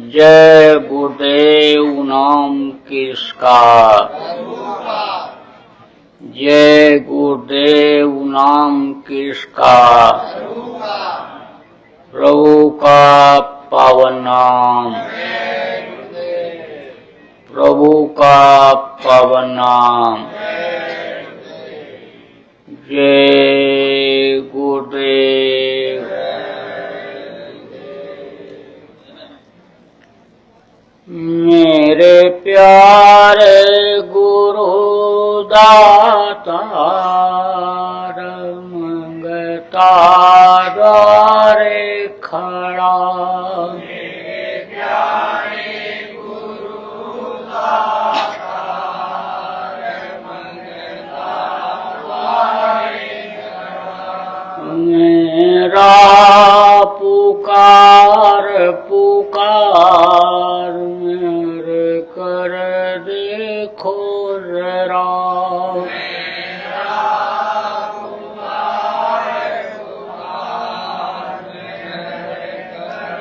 जय गुरुदेव नाम किसका, जय गुरुदेव नाम किसका, प्रभु का पावन नाम, प्रभु का पावन नाम। जय गुरुदेव। मेरे प्यारे गुरु दातार मंगता द्वारे खड़ा, मेरे प्यारे गुरु दातार मंगता द्वारे खड़ा। मेरा पुकार पुकार मेरे कर देखो जरा, मेरा पुकार पुकार मेरे कर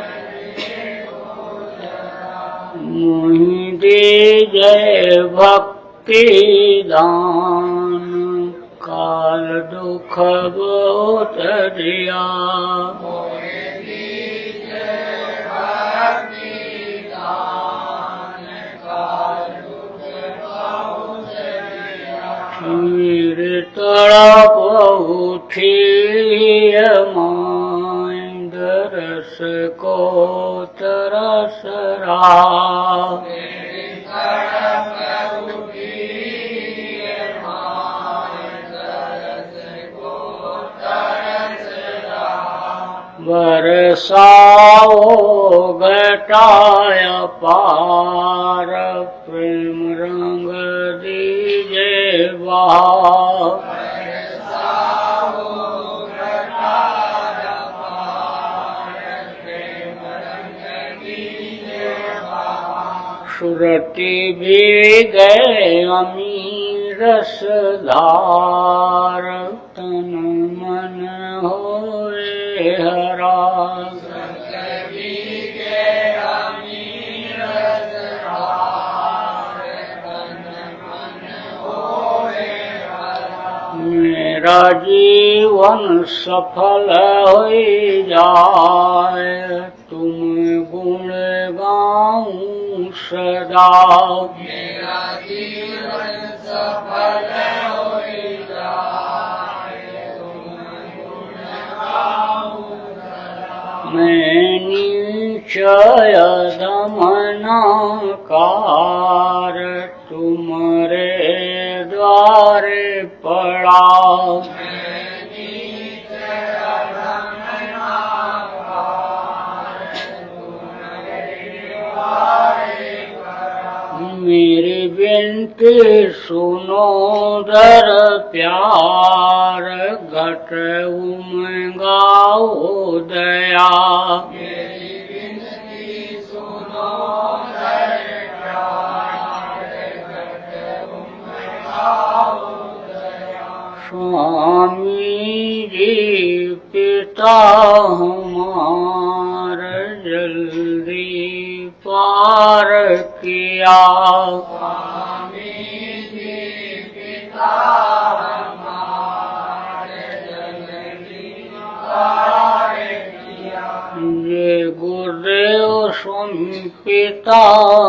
देखो जरा। मुझे दीजिए भक्ति दान, काल दुख बहुत दिया, मेरे तड़प उठी मां दरस को तरस रहा, मेरे तड़प उठी मां दरस को तरस रहा। बरसाओ घटाया पार प्रेम रंग दीजे बहार, बरसाओ घटाया पार प्रेम रंग दीजे बहार। सुरती भी गए अमीर रसधार, तन मन होए हरा, मेरा जीवन सफल हो जाए, तुम गुण गाऊं सदा, मेरा जीवन सफल हो जाए, तुम गुण गाऊं सदा। मैं निश्चय दमनकार तुम्हारे द्वारे पड़ा, मेरी विनती सुनो दर प्यार, घट उमगाओ दया, मेरी विनती सुनो दर प्यार, घट उमगाओ दया। स्वामी जी पिता हमार जल्दी पार किया, स्वामी जी पिता हमारे जल्दी पार किया। ये गुरुदेव स्वामी पिता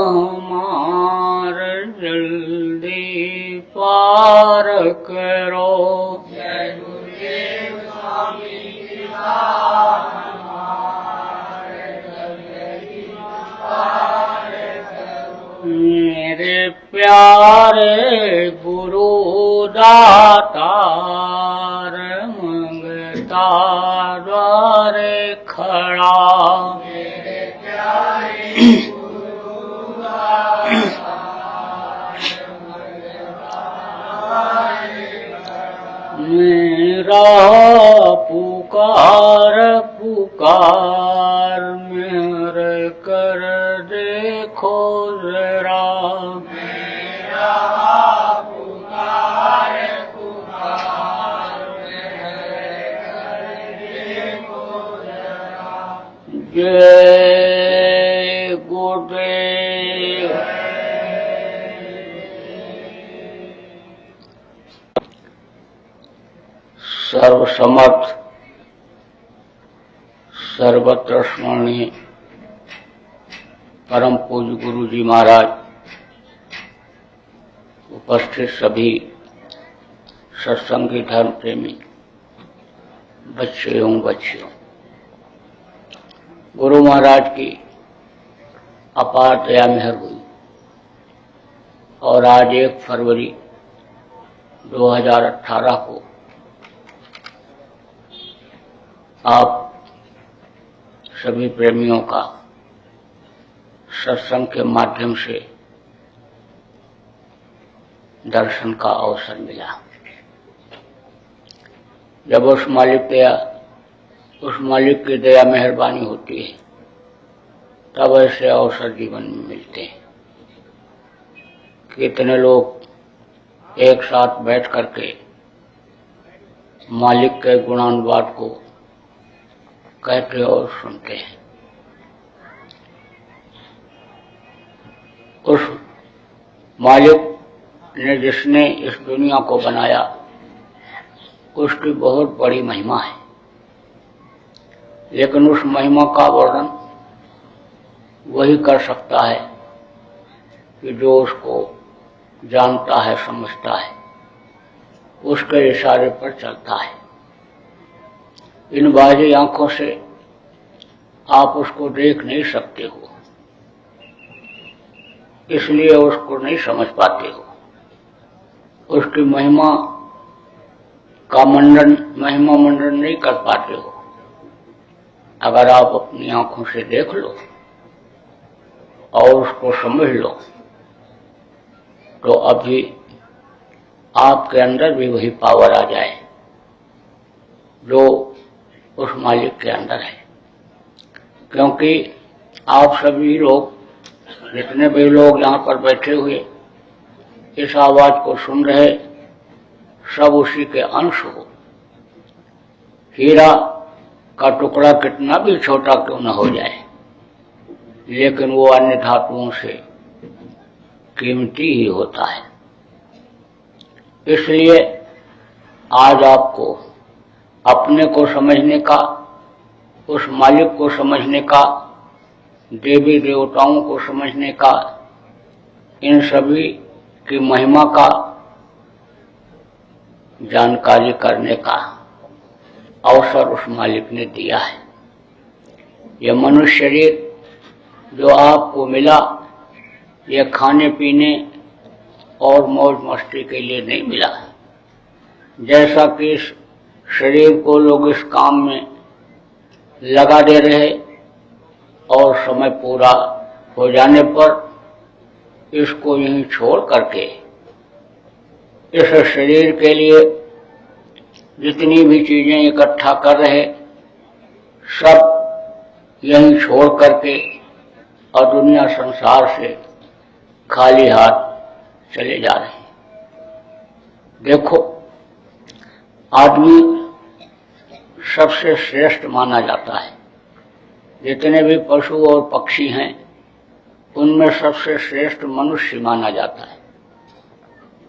हमारे जल्दी पार करो, जय गुरुदेव स्वामी पिता मेरे प्यारे गुरु दातार मंगता द्वारे खड़ा, मेरे प्यारे गुरु दातार मंगता द्वारे खड़ा। मेरा पुकार पुकार मेरे कर देखो जरा, मेरा पुकार पुकार मेरे कर देखो जरा। जय गुरु सर्वसमर्थ सर्वत्र स्मरणीय परम पूज्य गुरु जी महाराज, उपस्थित सभी सत्संगी धर्म प्रेमी बच्चे एवं बच्चियों, गुरु महाराज की अपार दया मेहर हुई और आज 1 फरवरी 2018 को आप सभी प्रेमियों का सत्संग के माध्यम से दर्शन का अवसर मिला। जब उस मालिक की दया मेहरबानी होती है तब ऐसे अवसर जीवन में मिलते हैं। कितने लोग एक साथ बैठ करके मालिक के गुणानुवाद को कहते और सुनते हैं। उस मालिक ने जिसने इस दुनिया को बनाया उसकी बहुत बड़ी महिमा है, लेकिन उस महिमा का वर्णन वही कर सकता है कि जो उसको जानता है, समझता है, उसके इशारे पर चलता है। इन बाह्य आंखों से आप उसको देख नहीं सकते हो, इसलिए उसको नहीं समझ पाते हो। उसकी महिमा मंडन नहीं कर पाते हो। अगर आप अपनी आंखों से देख लो और उसको समझ लो तो अभी आपके अंदर भी वही पावर आ जाए जो उस मालिक के अंदर है। क्योंकि आप सभी लोग, जितने भी लोग यहाँ पर बैठे हुए इस आवाज को सुन रहे, सब उसी के अंश हो। हीरा का टुकड़ा कितना भी छोटा क्यों न हो जाए, लेकिन वो अन्य धातुओं से कीमती ही होता है। इसलिए आज आपको अपने को समझने का, उस मालिक को समझने का, देवी देवताओं को समझने का, इन सभी की महिमा का जानकारी करने का अवसर उस मालिक ने दिया है। यह मनुष्य शरीर जो आपको मिला, यह खाने पीने और मौज मस्ती के लिए नहीं मिला। जैसा कि इस शरीर को लोग इस काम में लगा दे रहे और समय पूरा हो जाने पर इसको यहीं छोड़ करके इस शरीर के लिए जितनी भी चीजें इकट्ठा कर रहे, सब यहीं छोड़ करके और दुनिया संसार से खाली हाथ चले जा रहे हैं। देखो, आदमी सबसे श्रेष्ठ माना जाता है। जितने भी पशु और पक्षी हैं उनमें सबसे श्रेष्ठ मनुष्य माना जाता है।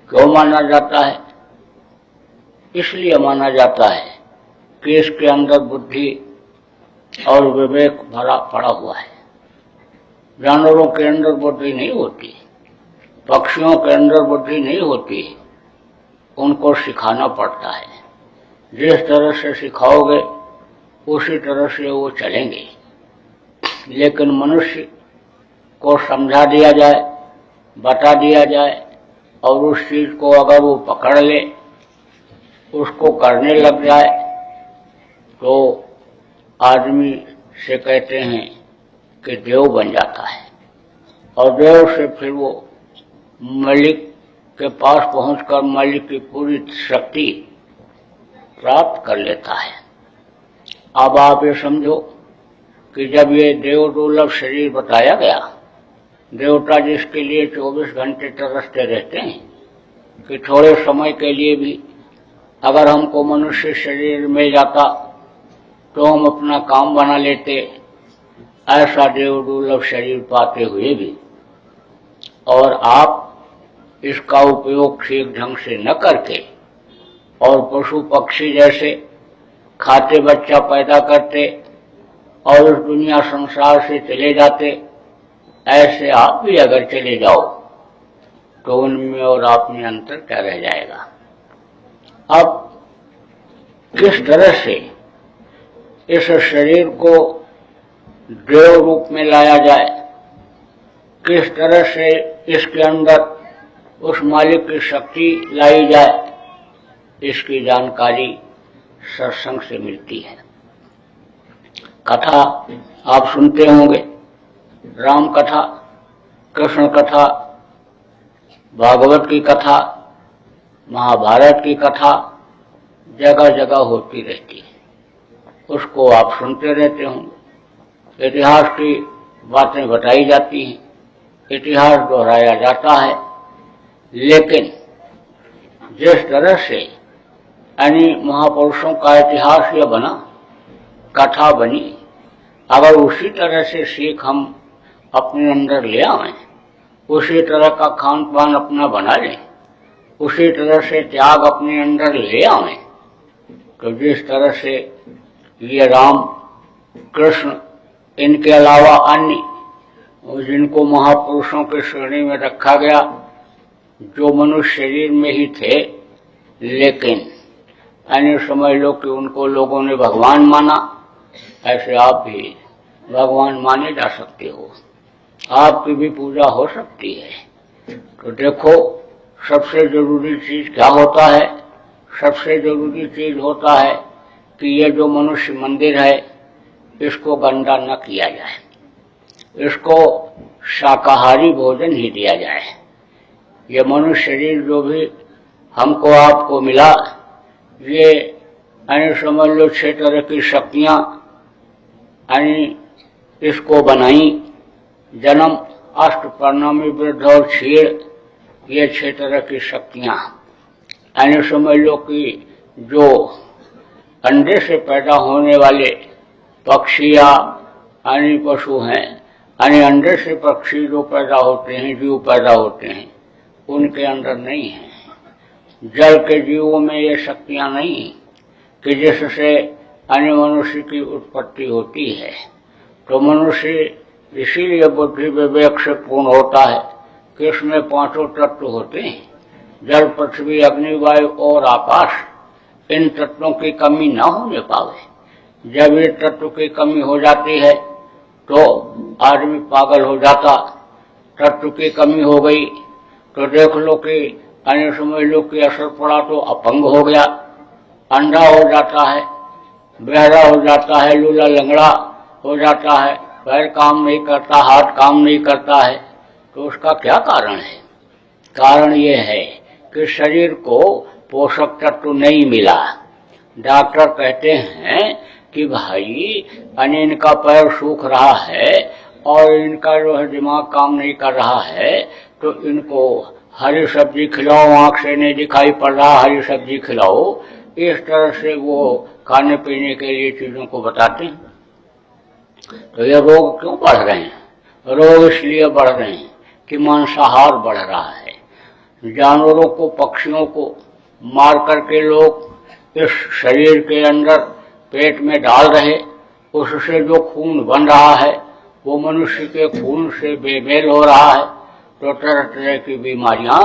क्यों माना जाता है? इसलिए माना जाता है कि इसके अंदर बुद्धि और विवेक भरा पड़ा हुआ है। जानवरों के अंदर बुद्धि नहीं होती, पक्षियों के अंदर बुद्धि नहीं होती, उनको सिखाना पड़ता है। जिस तरह से सिखाओगे उसी तरह से वो चलेंगे। लेकिन मनुष्य को समझा दिया जाए, बता दिया जाए और उस चीज को अगर वो पकड़ ले, उसको करने लग जाए, तो आदमी से कहते हैं कि देव बन जाता है। और देव से फिर वो मालिक के पास पहुंचकर मालिक की पूरी शक्ति प्राप्त कर लेता है। अब आप ये समझो कि जब ये देव दुर्लभ शरीर बताया गया, देवता जिसके लिए 24 घंटे तरसते रहते हैं कि थोड़े समय के लिए भी अगर हमको मनुष्य शरीर मिल जाता तो हम अपना काम बना लेते, ऐसा देव दुर्लभ शरीर पाते हुए भी और आप इसका उपयोग ठीक ढंग से न करके और पशु पक्षी जैसे खाते बच्चा पैदा करते और उस दुनिया संसार से चले जाते, ऐसे आप भी अगर चले जाओ तो उनमें और आप में अंतर क्या रह जाएगा। अब किस तरह से इस शरीर को देव रूप में लाया जाए, किस तरह से इसके अंदर उस मालिक की शक्ति लाई जाए, इसकी जानकारी सत्संग से मिलती है। कथा आप सुनते होंगे, राम कथा, कृष्ण कथा, भागवत की कथा, महाभारत की कथा जगह जगह होती रहती है। उसको आप सुनते रहते होंगे। इतिहास की बातें बताई जाती हैं, इतिहास दोहराया जाता है। लेकिन जिस तरह से यानी महापुरुषों का इतिहास यह बना, कथा बनी, अगर उसी तरह से सीख हम अपने अंदर ले आएं, उसी तरह का खान पान अपना बना लें, उसी तरह से त्याग अपने अंदर ले आएं, तो जिस तरह से ये राम कृष्ण इनके अलावा अन्य जिनको महापुरुषों की श्रेणी में रखा गया, जो मनुष्य शरीर में ही थे, लेकिन अन्य समझ लो कि उनको लोगों ने भगवान माना, ऐसे आप भी भगवान माने जा सकते हो, आपकी भी पूजा हो सकती है। तो देखो, सबसे जरूरी चीज क्या होता है? सबसे जरूरी चीज होता है कि ये जो मनुष्य मंदिर है, इसको गंदा न किया जाए, इसको शाकाहारी भोजन ही दिया जाए। ये मनुष्य शरीर जो भी हमको आपको मिला, ये यानी समझ लो 6 तरह की शक्तियां यानी इसको बनाई। जन्म, अष्ट, परिणामी, वृद्ध और क्षीण, ये 6 तरह की शक्तियां यानी समझ लो कि जो अंडे से पैदा होने वाले पक्षियां यानी पशु हैं, यानी अंडे से पक्षी जो पैदा होते हैं, जीव पैदा होते हैं, उनके अंदर नहीं है। जल के जीवों में ये शक्तियां नहीं कि जिससे अन्य मनुष्य की उत्पत्ति होती है। तो मनुष्य इसीलिए बुद्धि विवेक से पूर्ण होता है कि इसमें 5 तत्व होते हैं, जल, पृथ्वी, अग्नि, वायु और आकाश। इन तत्वों की कमी न होने पावे। जब ये तत्व की कमी हो जाती है तो आदमी पागल हो जाता। तत्व की कमी हो गई तो देख लो कि अन्य समझ लो कि असर पड़ा तो अपंग हो गया, अंधा हो जाता है, बहरा हो जाता है, लूला लंगड़ा हो जाता है, पैर काम नहीं करता, हाथ काम नहीं करता है। तो उसका क्या कारण है? कारण ये है कि शरीर को पोषक तत्व नहीं मिला। डॉक्टर कहते हैं कि भाई इनका पैर सूख रहा है और इनका जो है दिमाग काम नहीं कर रहा है, तो इनको हरी सब्जी खिलाओ, आंख से नहीं दिखाई पड़ रहा, हरी सब्जी खिलाओ। इस तरह से वो खाने पीने के लिए चीजों को बताते हैं। तो ये रोग क्यों बढ़ रहे हैं? रोग इसलिए बढ़ रहे हैं कि मांसाहार बढ़ रहा है। जानवरों को, पक्षियों को मार करके लोग इस शरीर के अंदर पेट में डाल रहे, उससे जो खून बन रहा है वो मनुष्य के खून से बेमेल हो रहा है। तो तरह तरह की बीमारियां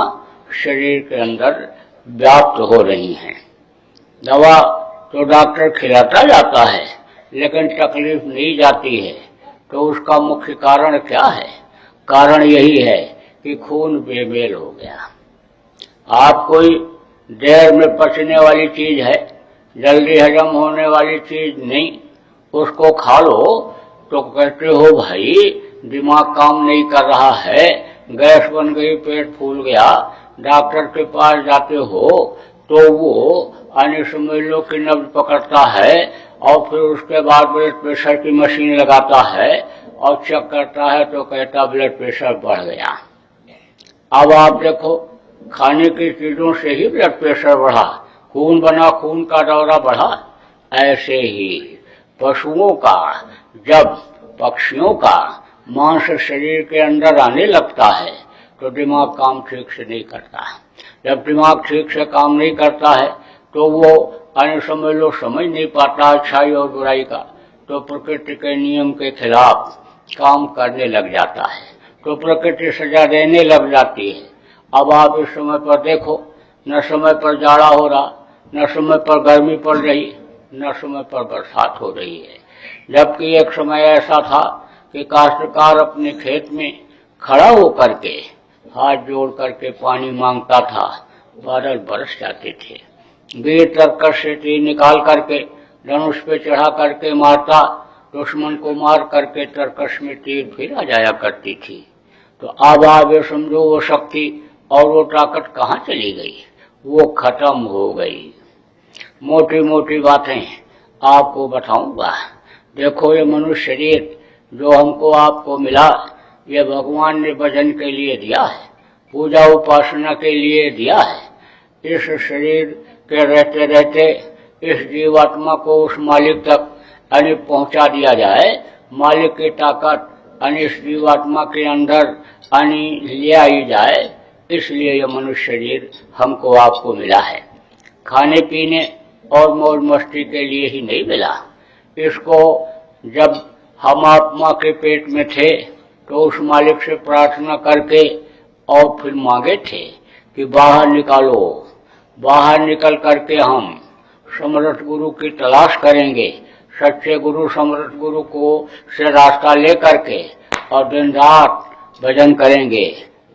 शरीर के अंदर व्याप्त हो रही हैं। दवा तो डॉक्टर खिलाता जाता है, लेकिन तकलीफ नहीं जाती है। तो उसका मुख्य कारण क्या है? कारण यही है कि खून बेमेल हो गया। आप कोई देर में पचने वाली चीज है, जल्दी हजम होने वाली चीज नहीं, उसको खा लो तो कहते हो भाई दिमाग काम नहीं कर रहा है, गैस बन गई, पेट फूल गया। डॉक्टर के पास जाते हो तो वो आने समझ लो कि नब्ज पकड़ता है और फिर उसके बाद ब्लड प्रेशर की मशीन लगाता है और चेक करता है तो कहता ब्लड प्रेशर बढ़ गया। अब आप देखो, खाने की चीजों से ही ब्लड प्रेशर बढ़ा, खून बना, खून का दौरा बढ़ा। ऐसे ही पशुओं का, जब पक्षियों का मांस शरीर के अंदर आने लगता है तो दिमाग काम ठीक से नहीं करता। जब दिमाग ठीक से काम नहीं करता है तो वो अन्य समय लोग समझ नहीं पाता अच्छाई और बुराई का, तो प्रकृति के नियम के खिलाफ काम करने लग जाता है, तो प्रकृति सजा देने लग जाती है। अब आप इस समय पर देखो, न समय पर जाड़ा हो रहा, न समय पर गर्मी पड़ रही, न समय पर बरसात हो रही है। जबकि एक समय ऐसा था कि काश्तकार अपने खेत में खड़ा होकर के हाथ जोड़ करके पानी मांगता था, बादल बरस जाते थे। वीर तरकश से तीर निकाल करके धनुष पे चढ़ा करके मारता, दुश्मन को मार करके तरकश में तीर फिर आ जाया करती थी। तो अब आप ये समझो वो शक्ति और वो ताकत कहाँ चली गई, वो खत्म हो गई। मोटी मोटी बातें आपको बताऊंगा। देखो, ये मनुष्य शरीर जो हमको आपको मिला, ये भगवान ने भजन के लिए दिया है, पूजा उपासना के लिए दिया है। इस शरीर के रहते रहते इस जीवात्मा को उस मालिक तक यानी पहुंचा दिया जाए, मालिक की ताकत यानी इस जीवात्मा के अंदर यानी ले आई जाए, इसलिए यह मनुष्य शरीर हमको आपको मिला है। खाने पीने और मौज मस्ती के लिए ही नहीं मिला। इसको जब हम आत्मा के पेट में थे तो उस मालिक से प्रार्थना करके और फिर मांगे थे कि बाहर निकालो, बाहर निकल करके हम समर्थ गुरु की तलाश करेंगे, सच्चे गुरु समर्थ गुरु को से रास्ता ले करके और दिन रात भजन करेंगे,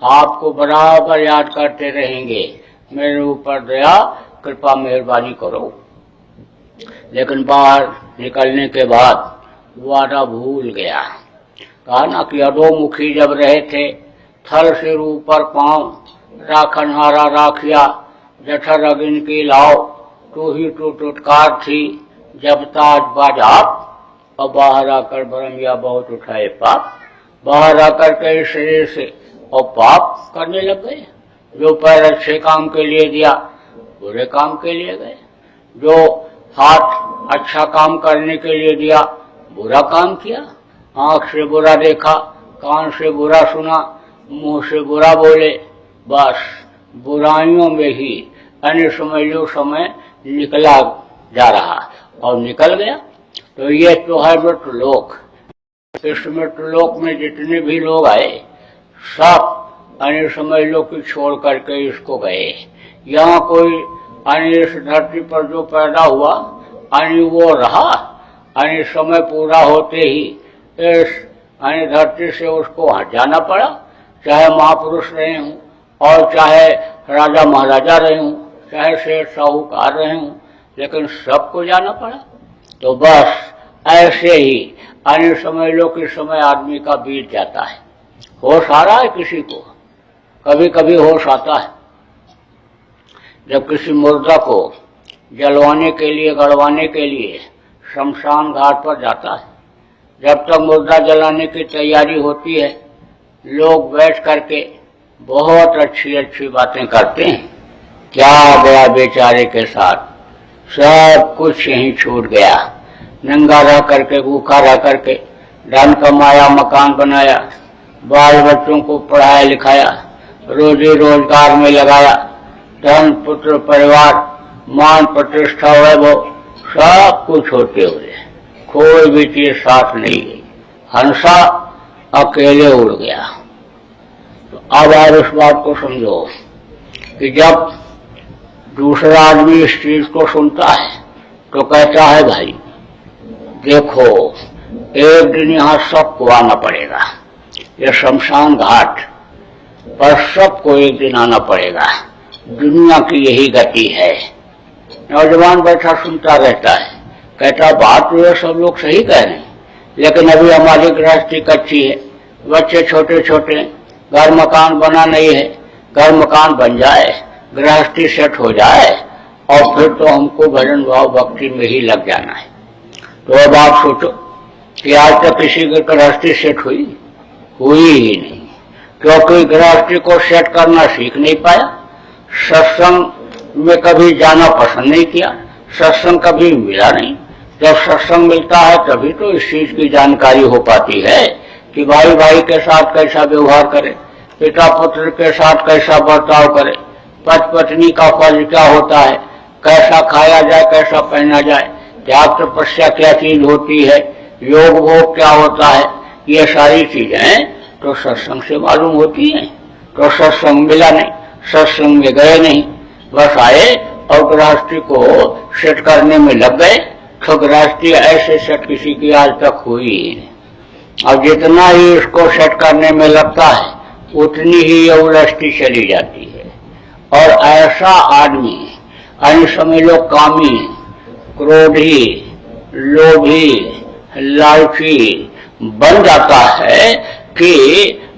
आपको बराबर याद करते रहेंगे, मेरे ऊपर दया कृपा मेहरबानी करो। लेकिन बाहर निकलने के बाद वादा भूल गया। कहा ना कि अधोमुखी जब रहे थे, थल सिर ऊपर पांव, राखनहारा राखिया, जठर अगिन की लाओ, तू ही तू टुटकार थी, जब ताज बाजाप, और बाहर आकर भरमिया बहुत उठाए पाप। बाहर आकर के शरीर से और पाप करने लग गए। जो पैर अच्छे काम के लिए दिया, बुरे काम के लिए गए। जो हाथ अच्छा काम करने के लिए दिया, बुरा काम किया। आंख से बुरा देखा, कान से बुरा सुना, मुंह से बुरा बोले, बस बुराइयों में ही अन्य समझ लो समय निकला जा रहा और निकल गया। तो ये तो है मृत्युलोक। इस मृत्युलोक में जितने भी लोग आए, सब अन्य समझ लो कि छोड़ करके इसको गए। यहाँ कोई अन्य इस धरती पर जो पैदा हुआ, अन्य वो रहा, अन्य समय पूरा होते ही इस अन्य धरती से उसको हट जाना पड़ा। चाहे महापुरुष रहे हूँ और चाहे राजा महाराजा रहे हूँ, चाहे शेठ साहूकार रहे हूँ, लेकिन सबको जाना पड़ा। तो बस ऐसे ही अन्य समय लो कि समय आदमी का बीत जाता है। होश आ रहा है किसी को, कभी कभी होश आता है जब किसी मुर्दा को जलवाने के लिए, गड़वाने के लिए शमशान घाट पर जाता है। जब तक मुर्दा जलाने की तैयारी होती है, लोग बैठ करके बहुत अच्छी अच्छी बातें करते हैं। क्या गया बेचारे के साथ, सब कुछ यहीं छूट गया। नंगा रह करके, भूखा रह करके धन कमाया, मकान बनाया, बाल बच्चों को पढ़ाया लिखाया, रोजी रोजगार में लगाया, धन पुत्र परिवार मान प्रतिष्ठा वैभव सब कुछ होते हुए कोई भी चीज साथ नहीं गई। हंसा अकेले उड़ गया। तो अब आप इस बात को समझो कि जब दूसरा आदमी इस चीज को सुनता है तो कहता है, भाई देखो एक दिन यहाँ सबको आना पड़ेगा, ये शमशान घाट पर सबको एक दिन आना पड़ेगा, दुनिया की यही गति है। नौजवान बैठा सुनता रहता है, कहता बात तो ये सब लोग सही कह रहे हैं, लेकिन अभी हमारी गृहस्थी कच्ची है, बच्चे छोटे छोटे, घर मकान बना नहीं है। घर मकान बन जाए, गृहस्थी सेट हो जाए और फिर तो हमको भजन भाव भक्ति में ही लग जाना है। तो अब आप सोचो कि आज तक किसी की गृहस्थी सेट हुई ही नहीं, क्योंकि गृहस्थी को सेट करना सीख नहीं पाया। सत्संग में कभी जाना पसंद नहीं किया, सत्संग कभी मिला नहीं। जब सत्संग मिलता है तभी तो इस चीज की जानकारी हो पाती है कि भाई भाई के साथ कैसा व्यवहार करे, पिता पुत्र के साथ कैसा बर्ताव करे, पति पत्नी का फर्ज क्या होता है, कैसा खाया जाए, कैसा पहना जाए, त्याग तपस्या क्या चीज होती है, योग भोग क्या होता है, ये सारी चीजें तो सत्संग से मालूम होती हैं। तो सत्संग मिला नहीं, सत्संग में गए नहीं, बस आए और गृहस्थी को सेट करने में लग गए। तो गृहस्थी ऐसे सेट किसी की आज तक हुई ही नहीं। और जितना ही इसको सेट करने में लगता है उतनी ही ये उलझती चली जाती है। और ऐसा आदमी अन्य समय लोग कामी, क्रोधी, लोभी, लालची बन जाता है कि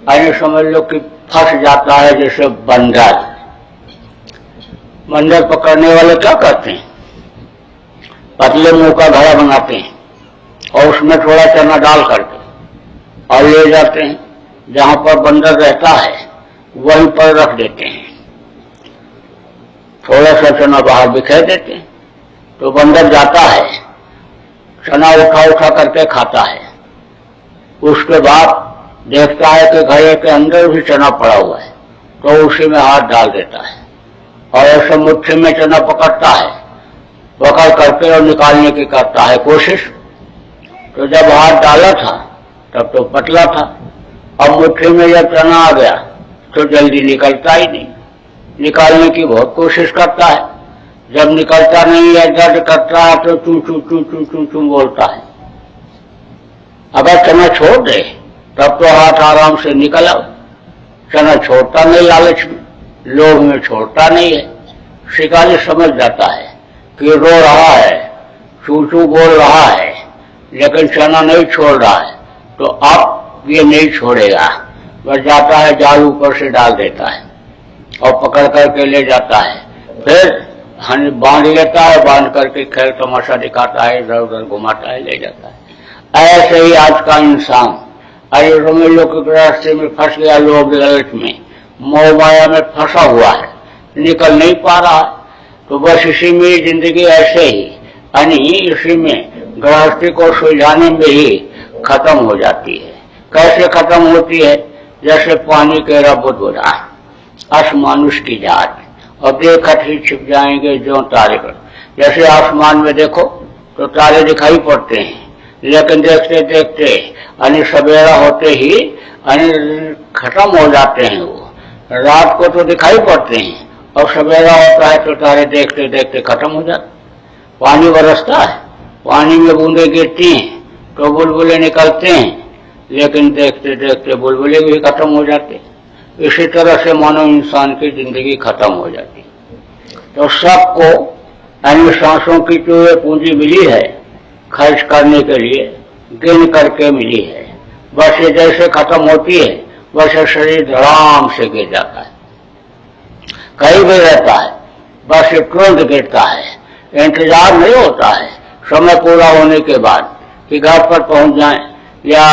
अन्य समझ लो कि फंस जाता है। जैसे बंदर, बंदर पकड़ने वाले क्या करते हैं, पतले मुंह का घड़ा बनाते हैं और उसमें थोड़ा चना डाल करके और ले जाते हैं, जहां पर बंदर रहता है वहीं पर रख देते हैं, थोड़ा सा चना बाहर बिखेर देते हैं। तो बंदर जाता है, चना उठा उठा करके खाता है, उसके बाद देखता है कि घड़े के अंदर भी चना पड़ा हुआ है, तो उसी में हाथ डाल देता है और ऐसे मुट्ठी में चना पकड़ता है, पकड़ करके और निकालने की करता है कोशिश। तो जब हाथ डाला था तब तो पतला था, अब मुट्ठी में जब चना आ गया तो जल्दी निकलता ही नहीं, निकालने की बहुत कोशिश करता है, जब निकलता नहीं है, दर्द करता है तो चू चू चू चू चू चू बोलता है। अगर चना छोड़ दे तब तो हाथ आराम से निकल आओ, चना छोड़ता नहीं, लालच में, लोभ में छोड़ता नहीं है। शिकारी समझ जाता है कि रो रहा है, चू चू बोल रहा है, लेकिन चना नहीं छोड़ रहा है, तो अब ये नहीं छोड़ेगा, बस जाता है जाल ऊपर से डाल देता है और पकड़ करके ले जाता है, फिर बांध लेता है, बांध करके खेल तमाशा दिखाता है, इधर उधर घुमाता है, ले जाता है। ऐसे ही आज का इंसान अरे रोमेलो के रास्ते में फंस गया, लोभ लालच में, मोह माया में फंसा हुआ है, निकल नहीं पा रहा है। तो बस इसी में जिंदगी ऐसे ही यानी इसी में गृहस्थी को सुलझाने में ही खत्म हो जाती है। कैसे खत्म होती है, जैसे पानी के रबुद हो रहा है, असमानुष की जात, और देखत ही छिप जाएंगे जो तारे पर। जैसे आसमान में देखो तो तारे दिखाई पड़ते हैं, लेकिन देखते देखते यानी सवेरा होते ही यानी खत्म हो जाते हैं। वो रात को तो दिखाई पड़ते हैं और सवेरा होता है तो तारे देखते देखते खत्म हो जाते। पानी बरसता है, पानी में बूंदे गिरती हैं तो बुलबुले निकलते हैं, लेकिन देखते देखते बुलबुले भी खत्म हो जाते। इसी तरह से मानव इंसान की जिंदगी खत्म हो जाती। तो सबको यानी सांसों की जो ये पूंजी मिली है खर्च करने के लिए, गिन करके मिली है, बस ये जैसे खत्म होती है वैसे शरीर धड़ाम से गिर जाता है, कहीं भी रहता है, बस ये तुरंत गिरता है। इंतजार नहीं होता है समय पूरा होने के बाद कि घर पर पहुंच जाएं या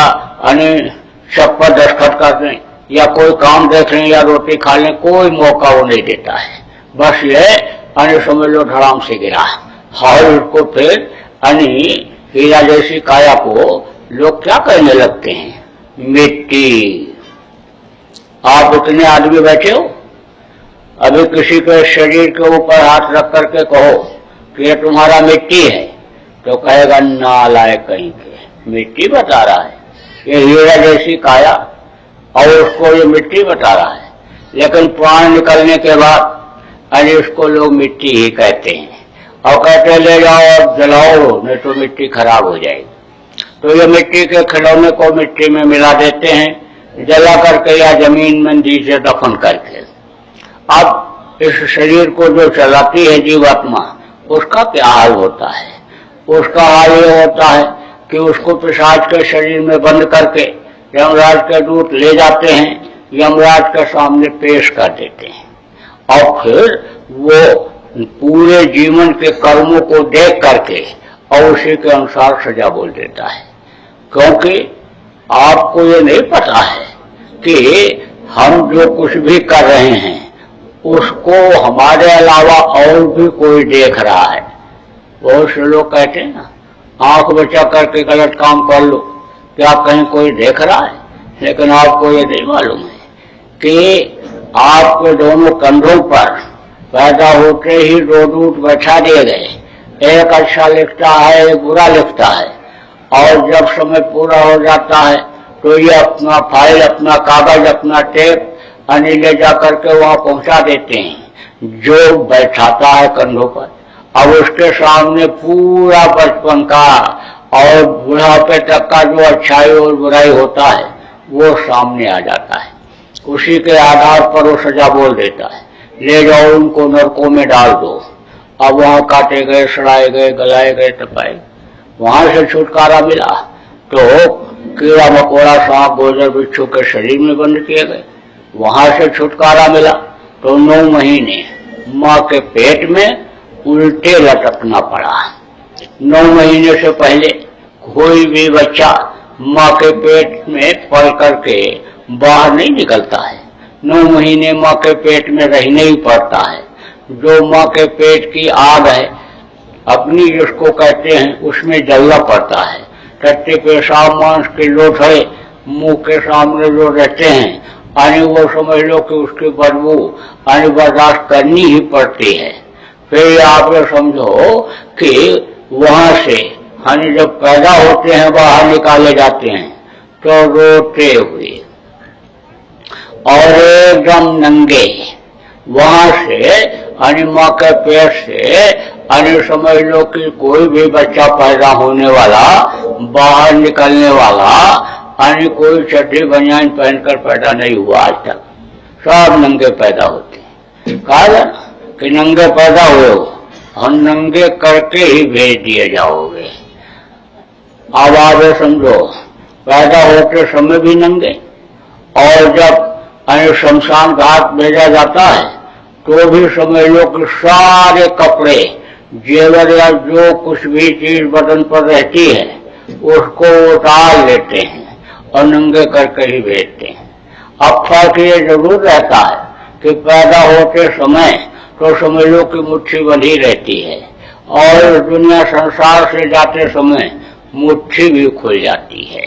शक पर दस्तखत कर दें या कोई काम देख लें या रोटी खा लें, कोई मौका वो नहीं देता है। बस ये समझ लो धड़ाम से गिरा और उसको फिर हीरा जैसी काया को लोग क्या कहने लगते हैं, मिट्टी। आप इतने आदमी बैठे हो, अभी किसी के शरीर के ऊपर हाथ रख करके कहो कि ये तुम्हारा मिट्टी है, तो कहेगा नालायक कहीं के, मिट्टी बता रहा है, ये हीरा जैसी काया और उसको ये मिट्टी बता रहा है। लेकिन प्राण निकलने के बाद उसको लोग मिट्टी ही कहते हैं और कहते ले जाओ और जलाओ, नहीं तो मिट्टी खराब हो जाएगी। तो ये मिट्टी के खिलौने को मिट्टी में मिला देते हैं, जला करके या जमीन में नीचे दफन करके। अब इस शरीर को जो चलाती है जीवात्मा, उसका क्या हाल होता है? उसका हाल ये होता है कि उसको पिशाच के शरीर में बंद करके यमराज के दूत ले जाते हैं, यमराज के सामने पेश कर देते हैं और फिर वो पूरे जीवन के कर्मों को देख करके और उसी के अनुसार सजा बोल देता है। क्योंकि आपको ये नहीं पता है कि हम जो कुछ भी कर रहे हैं उसको हमारे अलावा और भी कोई देख रहा है। बहुत से लोग कहते हैं ना, आंख बचा करके गलत काम कर लो, क्या कहीं कोई देख रहा है? लेकिन आपको ये नहीं मालूम है कि आपके दोनों कंधों पर पैदा होते ही दो दूत बैठा दिए गए, एक अच्छा लिखता है एक बुरा लिखता है, और जब समय पूरा हो जाता है तो ये अपना फाइल अपना कागज अपना टेप अन्य ले जा करके वहां पहुंचा देते हैं जो बैठाता है कंधों पर। अब उसके सामने पूरा बचपन का और बुढ़ापे तक का जो अच्छाई और बुराई होता है वो सामने आ जाता है। उसी के आधार पर वो सजा बोल देता है, ले जाओ उनको नरकों में डाल दो। अब वहां काटे गए, सड़ाए गए, गलाए गए, तपाए, वहां से छुटकारा मिला तो कीड़ा मकोड़ा सांप गोजर बिच्छू के शरीर में बंद किए गए। वहां से छुटकारा मिला तो 9 महीने माँ के पेट में उल्टे लटकना पड़ा। 9 महीने से पहले कोई भी बच्चा माँ के पेट में पड़ करके बाहर नहीं निकलता है, 9 महीने माँ के पेट में रहने ही पड़ता है। जो माँ के पेट की आग है अपनी जिसको कहते हैं उसमें जलना पड़ता है। टट्टे पेशाब मांस के लोथड़े मुंह के सामने जो रहते हैं यानी वो समझ लो कि उसकी बदबू यानी बर्दाश्त करनी ही पड़ती है। फिर आप ये समझो कि वहां से यानी जब पैदा होते हैं बाहर निकाले जाते हैं तो रोते हुए और एकदम नंगे वहां से यानी माँ के पेट से यानी समझ लो कि कोई भी बच्चा पैदा होने वाला बाहर निकलने वाला यानी कोई चड्डी बनियान पहनकर पैदा नहीं हुआ आज तक, सब नंगे पैदा होते हैं। कहा कि नंगे पैदा हुए हो और नंगे करके ही भेज दिए जाओगे। अब आप समझो पैदा होते समय भी नंगे, और जब शमशान घाट भेजा जाता है तो भी समझ लो कि सारे कपड़े जेवर या जो कुछ भी चीज बदन पर रहती है उसको उतार लेते हैं और नंगे करके ही भेजते हैं। अब फर्क ये जरूर रहता है कि पैदा होते समय तो समझ लो कि मुट्ठी बंधी रहती है और दुनिया संसार से जाते समय मुट्ठी भी खुल जाती है।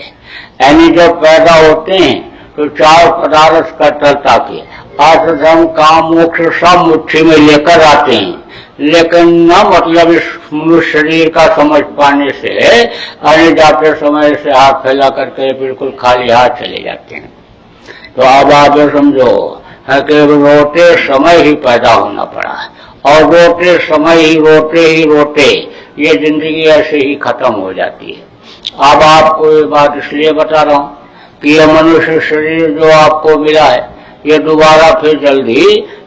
यानी जब पैदा होते हैं तो 4 पदार्थ का चलता के अर्थ धर्म काम मोक्ष सब मुट्ठी में लेकर आते हैं, लेकिन न मतलब इस मनुष्य शरीर का समझ पाने से आने जाते समय से हाथ फैला करके बिल्कुल खाली हाथ चले जाते हैं। तो अब आप समझो है कि रोते समय ही पैदा होना पड़ा और रोते समय ही रोते ये जिंदगी ऐसे ही खत्म हो जाती है। अब आपको ये बात इसलिए बता रहा हूँ कि यह मनुष्य शरीर जो आपको मिला है ये दोबारा फिर जल्दी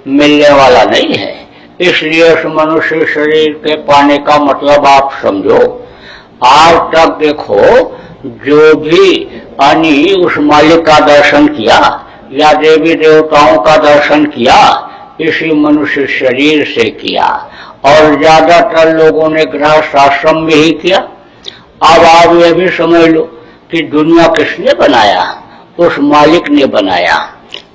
मिलने वाला नहीं है। इसलिए उस मनुष्य शरीर के पाने का मतलब आप समझो। आज तक देखो जो भी यानी उस मालिक का दर्शन किया या देवी देवताओं का दर्शन किया इसी मनुष्य शरीर से किया, और ज्यादातर लोगों ने गृहस्थ आश्रम में ही किया। अब आप ये भी समझ लो कि दुनिया किसने बनाया? उस मालिक ने बनाया।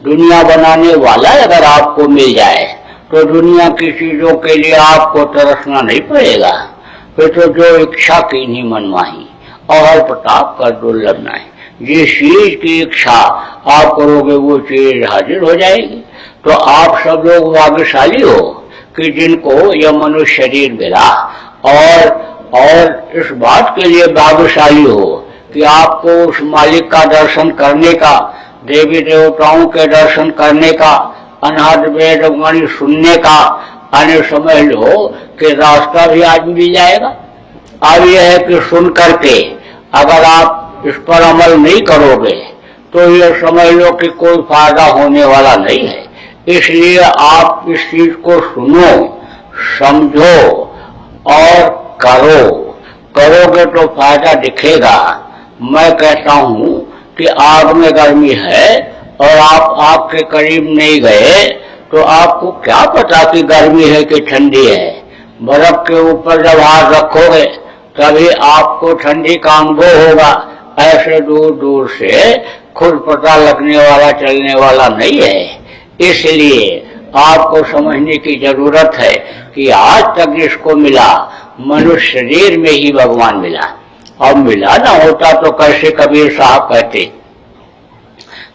दुनिया बनाने वाला अगर आपको मिल जाए तो दुनिया की चीजों के लिए आपको तरसना नहीं पड़ेगा। फिर तो जो इच्छा की नहीं मनवाही और प्रताप का दुर्लभ नहीं, जिस चीज की इच्छा आप करोगे वो चीज हाजिर हो जाएगी। तो आप सब लोग भाग्यशाली हो कि जिनको यह मनुष्य शरीर मिला, और इस बात के लिए भाग्यशाली हो कि आपको उस मालिक का दर्शन करने का, देवी देवताओं के दर्शन करने का, अनहद वेद वाणी सुनने का आने समझ लो कि रास्ता भी आज मिल जाएगा। अब यह है कि सुन करके अगर आप इस पर अमल नहीं करोगे तो यह समझ लो कि कोई फायदा होने वाला नहीं है। इसलिए आप इस चीज को सुनो, समझो और करोगे तो फायदा दिखेगा। मैं कहता हूँ कि आग में गर्मी है और आप आग के करीब नहीं गए तो आपको क्या पता कि गर्मी है कि ठंडी है। बर्फ के ऊपर जब हाथ रखोगे तभी आपको ठंडी का अनुभव होगा। ऐसे दूर दूर से खुद पता लगने वाला चलने वाला नहीं है। इसलिए आपको समझने की जरूरत है कि आज तक जिसको मिला मनुष्य शरीर में ही भगवान मिला, और मिला ना होता तो कैसे कबीर साहब कहते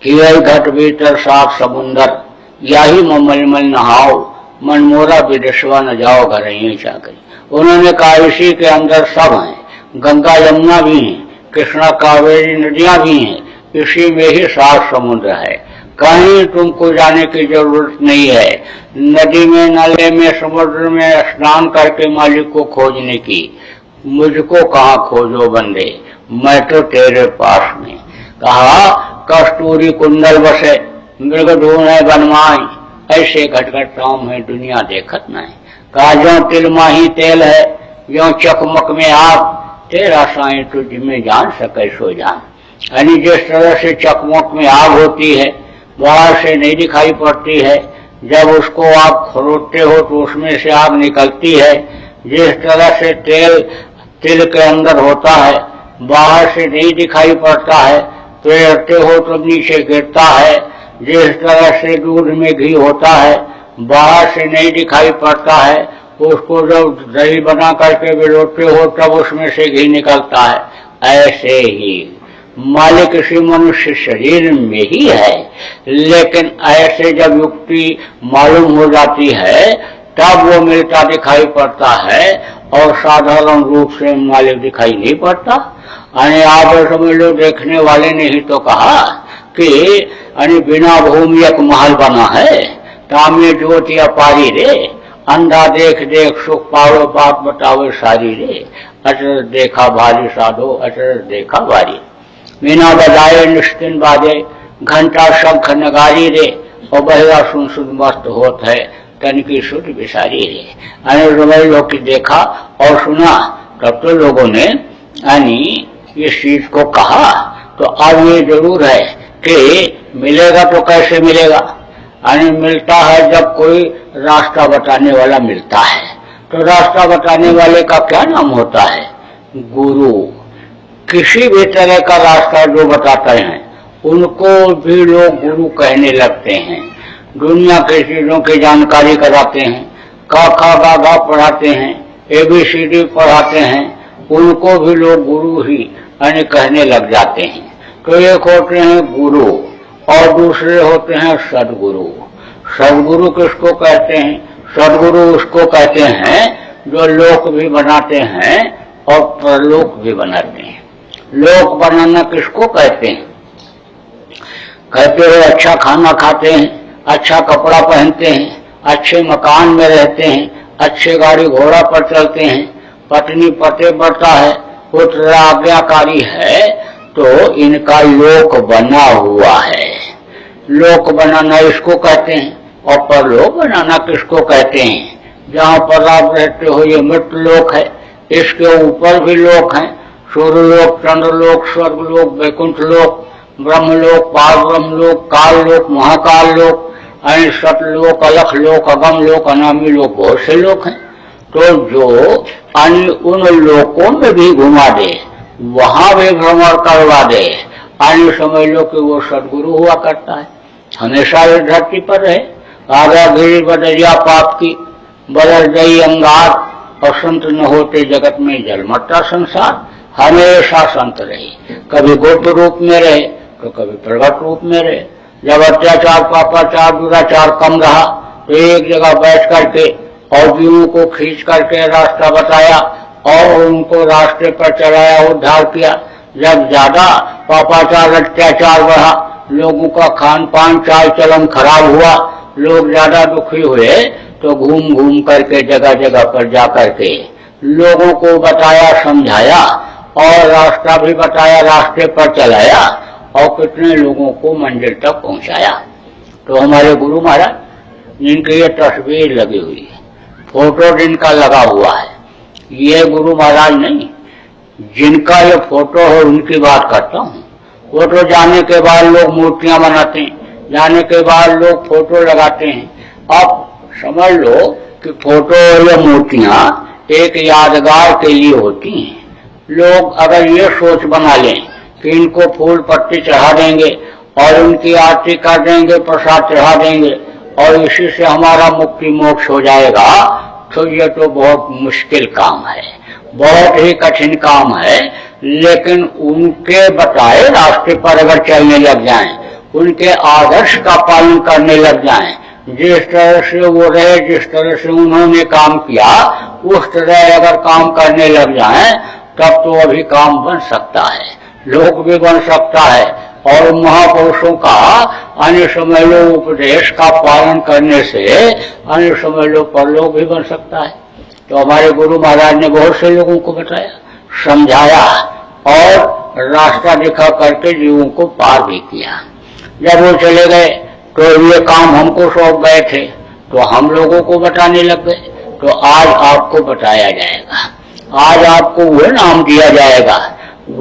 कि यही घट भीतर साफ समुंदर, यही ममलमल नहाओ मनमोरा विदेशवा न जाओ घर ही चाकरी। उन्होंने कहा इसी के अंदर सब हैं, गंगा यमुना भी है, कृष्णा कावेरी नदियां भी हैं, इसी में ही 7 समुद्र है, कहीं तुमको जाने की जरूरत नहीं है। नदी में, नाले में, समुद्र में स्नान करके मालिक को खोजने की, मुझको कहाँ खोजो बंदे, मैं तो तेरे पास में। कहा कस्तूरी कुंडल बसे मृग ढूंढे बनमाई, ऐसे घटघट राम है दुनिया देखत नहीं। कहा जो तिल माही तेल है, जो चकमक में आग, तेरा साईं तुझ में जान सके सो जान। यानी जिस तरह से चकमक में आग होती है, बाहर से नहीं दिखाई पड़ती है, जब उसको आप खरोटते हो तो उसमें से आग निकलती है। जिस तरह से तेल तिल के अंदर होता है, बाहर से नहीं दिखाई पड़ता है, तैरते हो तो नीचे गिरता है। जिस तरह से दूध में घी होता है, बाहर से नहीं दिखाई पड़ता है, उसको जब दही बना करके बिलोते हो तब उसमें से घी निकलता है। ऐसे ही मालिक इसी मनुष्य शरीर में ही है, लेकिन ऐसे जब युक्ति मालूम हो जाती है तब वो मिलता दिखाई पड़ता है, और साधारण रूप से मालिक दिखाई नहीं पड़ता। यानी आप समझ लो, देखने वाले ने ही तो कहा कि यानी बिना भूमि एक महल बना है, ताम्य ज्योति अपारी रे, अंधा देख देख सुख पावे, बात बतावे सारी रे, अचर देखा भारी साधो, अचर देखा भारी। बिना बजाए निश्चिन बाजे, घंटा शंख नगारी रे, और बहरा सुन सुन मस्त होत है, तन की सुध बिसारी रे। यानी लोग की देखा और सुना, तब तो लोगों ने यानी इस चीज को कहा। तो अब ये जरूर है कि मिलेगा तो कैसे मिलेगा, यानी मिलता है जब कोई रास्ता बताने वाला मिलता है। तो रास्ता बताने वाले का क्या नाम होता है? गुरु। किसी भी तरह का रास्ता जो बताते हैं उनको भी लोग गुरु कहने लगते हैं। दुनिया की चीजों की जानकारी कराते हैं, का खा गा गा पढ़ाते हैं, ABCD पढ़ाते हैं, उनको भी लोग गुरु ही यानी कहने लग जाते हैं। तो एक होते हैं गुरु और दूसरे होते हैं सदगुरु। सदगुरु किसको कहते हैं? सदगुरु उसको कहते हैं जो लोक भी बनाते हैं और परलोक भी बनाते हैं। लोक बनाना किसको कहते हैं? कहते हो अच्छा खाना खाते हैं, अच्छा कपड़ा पहनते हैं, अच्छे मकान में रहते हैं, अच्छे गाड़ी घोड़ा पर चलते हैं, पत्नी पते बढ़ता है, पुत्र आज्ञाकारी है, तो इनका लोक बना हुआ है। लोक बनाना इसको कहते हैं। और परलोक बनाना किसको कहते हैं? जहाँ पर आप रहते हो ये मृत लोक है, इसके ऊपर भी लोक हैं, सूर्यलोक, चंद्रलोक, स्वर्गलोक, वैकुंठ लोक, ब्रह्मलोक, पार ब्रह्मलोक, काल लोक, महाकाल लोक, सतलोक, अलख लोक, अगम लोक, अनामी लोक, बहुत से लोक हैं। तो जो अन्य उन लोकों में भी घुमा दे, वहां भी भ्रमण करवा दे, अन्य समझ लो कि वो सदगुरु हुआ करता है। हमेशा इस धरती पर रहे, आगा गिरी बदरिया पाप की, बदल गई अंगार, और संत न होते जगत में जलमट्टा संसार। हमेशा संत रहे, कभी गुप्त रूप में रहे तो कभी प्रगट रूप में रहे। जब अत्याचार, पापाचार, दुराचार कम रहा तो एक जगह बैठ करके और जीवों को खींच करके रास्ता बताया और उनको रास्ते पर चलाया, उद्धार किया। जब ज्यादा पापाचार, अत्याचार बढ़ा, लोगों का खान पान, चाल चलन खराब हुआ, लोग ज्यादा दुखी हुए, तो घूम घूम करके जगह जगह पर जा करके लोगों को बताया, समझाया और रास्ता भी बताया, रास्ते पर चलाया और कितने लोगों को मंजिल तक पहुंचाया। तो हमारे गुरु महाराज, जिनकी ये तस्वीर लगी हुई है, फोटो जिनका लगा हुआ है, ये गुरु महाराज नहीं, जिनका ये फोटो है उनकी बात करता हूँ। फोटो जाने के बाद लोग मूर्तियां बनाते हैं, जाने के बाद लोग फोटो लगाते हैं। अब समझ लो कि फोटो या मूर्तियां एक यादगार के लिए होती हैं। लोग अगर ये सोच बना लें कि इनको फूल पत्ती चढ़ा देंगे और उनकी आरती कर देंगे, प्रसाद चढ़ा देंगे और इसी से हमारा मुक्ति मोक्ष हो जाएगा, तो ये तो बहुत मुश्किल काम है, बहुत ही कठिन काम है। लेकिन उनके बताए रास्ते पर अगर चलने लग जाएं, उनके आदर्श का पालन करने लग जाएं, जिस तरह से वो रहे, जिस तरह से उन्होंने काम किया, उस तरह अगर काम करने लग जाएं तब तो अभी काम बन सकता है, लोक भी बन सकता है। और महापुरुषों का अन्य समझ लो उपदेश का पालन करने से अन्य समझ लो परलोक भी बन सकता है। तो हमारे गुरु महाराज ने बहुत से लोगों को बताया, समझाया और रास्ता दिखा करके जीवों को पार भी किया। जब वो चले गए तो ये काम हमको सौंप गए थे तो हम लोगों को बताने लग गए। तो आज आपको बताया जाएगा, आज आपको वो नाम दिया जाएगा,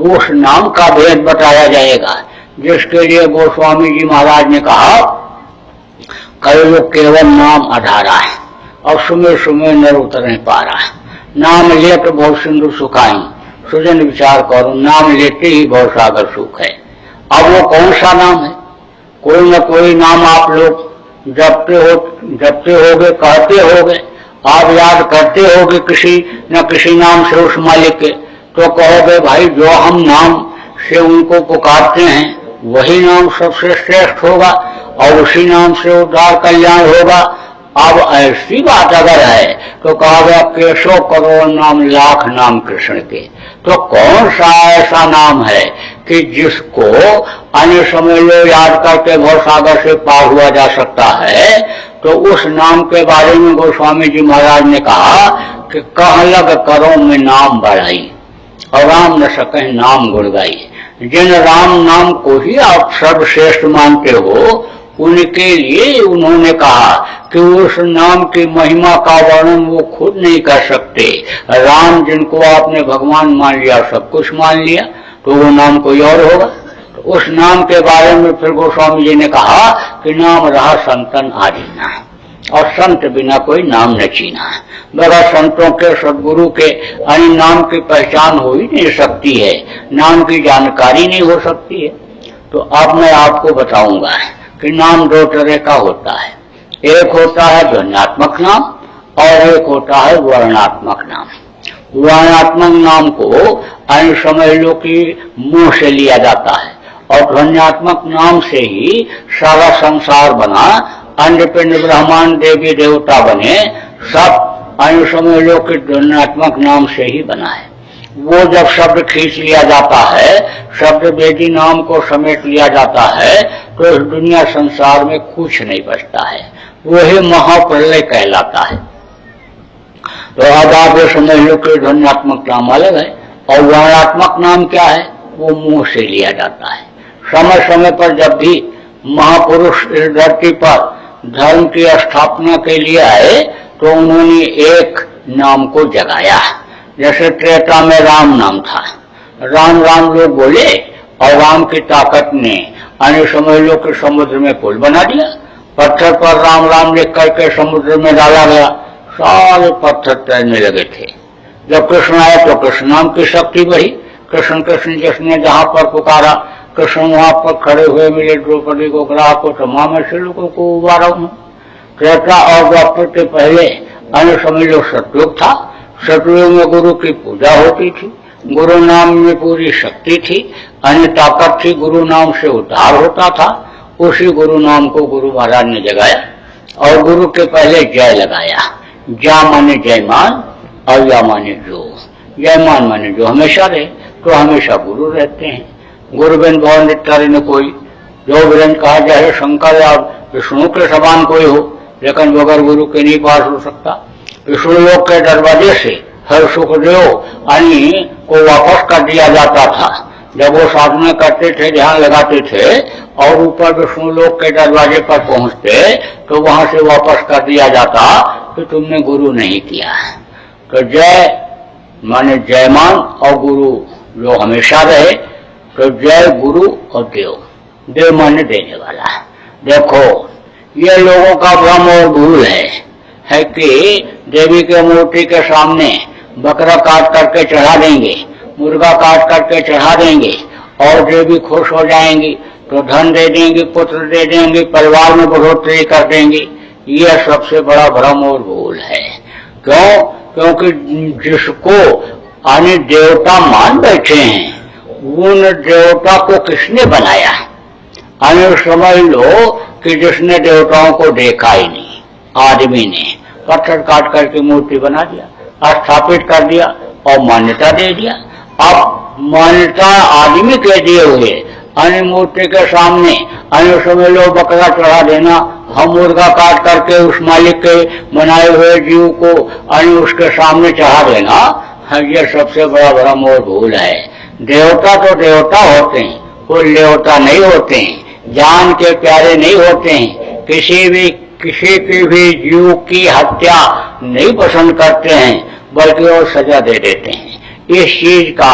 उस नाम का भेद बताया जाएगा जिसके लिए गोस्वामी जी महाराज ने कहा, कल केवल नाम आधारा है और सुमे सुमे नर उतर नहीं पा रहा है। नाम ले तो बहुत सिंधु सुखाई, सुजन विचार करो, नाम लेते ही बहुत सागर सुख है। अब वो कौन सा नाम है? कोई न कोई नाम आप लोग जपते होगे, कहते होगे, आप याद करते होगे किसी न किसी नाम से उस मालिक के। तो कहोगे भाई जो हम नाम से उनको पुकारते हैं वही नाम सबसे श्रेष्ठ होगा और उसी नाम से उद्धार कल्याण होगा। अब ऐसी बात अगर है तो कहोगे केशव करोड़ नाम लाख नाम कृष्ण के। तो कौन सा ऐसा नाम है कि जिसको अन्य समय लो याद करके भवसागर से पार हुआ जा सकता है? तो उस नाम के बारे में गोस्वामी जी महाराज ने कहा कि कह लग करो में नाम बढ़ाई और राम न सके नाम गुण गाई। जिन राम नाम को ही आप सर्वश्रेष्ठ मानते हो उनके लिए उन्होंने कहा कि उस नाम की महिमा का वर्णन वो खुद नहीं कर सकते। राम जिनको आपने भगवान मान लिया, सब कुछ मान लिया, तो वो नाम कोई और होगा। तो उस नाम के बारे में फिर गोस्वामी जी ने कहा कि नाम रहा संतन आदीना, और संत बिना कोई नाम न चीना। बगैर संतों के, सदगुरु के अन्य नाम की पहचान हो ही नहीं सकती है, नाम की जानकारी नहीं हो सकती है। तो अब मैं आपको बताऊंगा कि नाम दो तरह का होता है, एक होता है ध्वन्यात्मक नाम और एक होता है वर्णात्मक नाम। वर्णात्मक नाम को अन्य समझ लो कि मुंह से लिया जाता है और ध्वन्यात्मक नाम से ही सारा संसार बना, अंड पिंड ब्रह्मांड देवी देवता बने, सब अन्य समझ लो कि ध्वन्यात्मक नाम से ही बना है। वो जब शब्द खींच लिया जाता है, शब्द वेदी नाम को समेट लिया जाता है, तो इस दुनिया संसार में कुछ नहीं बचता है, वही महाप्रलय कहलाता है। तो अब आप ये समझ लो कि ध्वन्यात्मक नाम अलग है और वर्णात्मक नाम क्या है, वो मुंह से लिया जाता है। समय समय पर जब भी महापुरुष इस धरती पर धर्म की स्थापना के लिए आए तो उन्होंने एक नाम को जगाया। जैसे त्रेता में राम नाम था, राम राम लोग बोले और राम की ताकत ने अन्य समझ लो कि समुद्र में पुल बना दिया। पत्थर पर राम राम लिख करके समुद्र में डाला गया, सारे पत्थर तैरने लगे थे। जब कृष्ण आए तो कृष्ण नाम की शक्ति बढ़ी, कृष्ण कृष्ण जिसने जहां पर पुकारा, कृष्ण वहां पर खड़े हुए मिले द्रौपदी को, ग्राह को, तमाम ऐसे लोगों को उबारा हूं। त्रेता और द्वापर के पहले अन्य समझ लो सतयुग था। सतयुग में गुरु की पूजा होती थी, गुरु नाम में पूरी शक्ति थी, अन्य ताकत थी, गुरु नाम से उद्धार होता था। उसी गुरु नाम को गुरु महाराज ने जगाया और गुरु के पहले जय लगाया। जा माने जयमान और या माने जो। जयमान माने जो हमेशा रहे, तो हमेशा गुरु रहते हैं। गुरु बिन भवन नित्यारे न कोई, जो विरन कहा जाए शंकर या विष्णु के समान कोई हो, लेकिन बगैर गुरु के नहीं पास हो सकता। विष्णु लोक के दरवाजे से हर सुखदेव अनि को वापस कर दिया जाता था। जब वो साधना करते थे, ध्यान लगाते थे और ऊपर विष्णु लोक के दरवाजे पर पहुंचते तो वहां से वापस कर दिया जाता कि तुमने गुरु नहीं किया। तो जय माने जयमान और गुरु जो हमेशा रहे, तो जय गुरु और देव। देव माने देने वाला। देखो ये लोगों का भ्रम और भूल है कि देवी के मूर्ति के सामने बकरा काट करके चढ़ा देंगे, मुर्गा काट करके चढ़ा देंगे और देवी खुश हो जाएंगी, तो धन दे देंगी, पुत्र दे देंगी, परिवार में बढ़ोतरी कर देंगी। यह सबसे बड़ा भ्रम और भूल है। क्यों? क्योंकि जिसको अन्य देवता मान बैठे हैं, उन देवता को किसने बनाया? अन्य समझ लो कि जिसने देवताओं को देखा ही नहीं, आदमी ने पत्थर काट करके मूर्ति बना दिया, स्थापित कर दिया और मान्यता दे दिया। अब मान्यता आदमी के दिए हुए अन्य मूर्ति के सामने अन्य समय लो बकरा चढ़ा देना, हम मुर्गा काट करके उस मालिक के बनाए हुए जीव को अन्य उसके सामने चढ़ा देना, ये सबसे बड़ा भ्रम और भूल है। देवता तो देवता होते हैं, वो देवता नहीं होते हैं, जान के प्यारे नहीं होते हैं, किसी की भी जीव की हत्या नहीं पसंद करते हैं, बल्कि वो सजा दे देते हैं। इस चीज का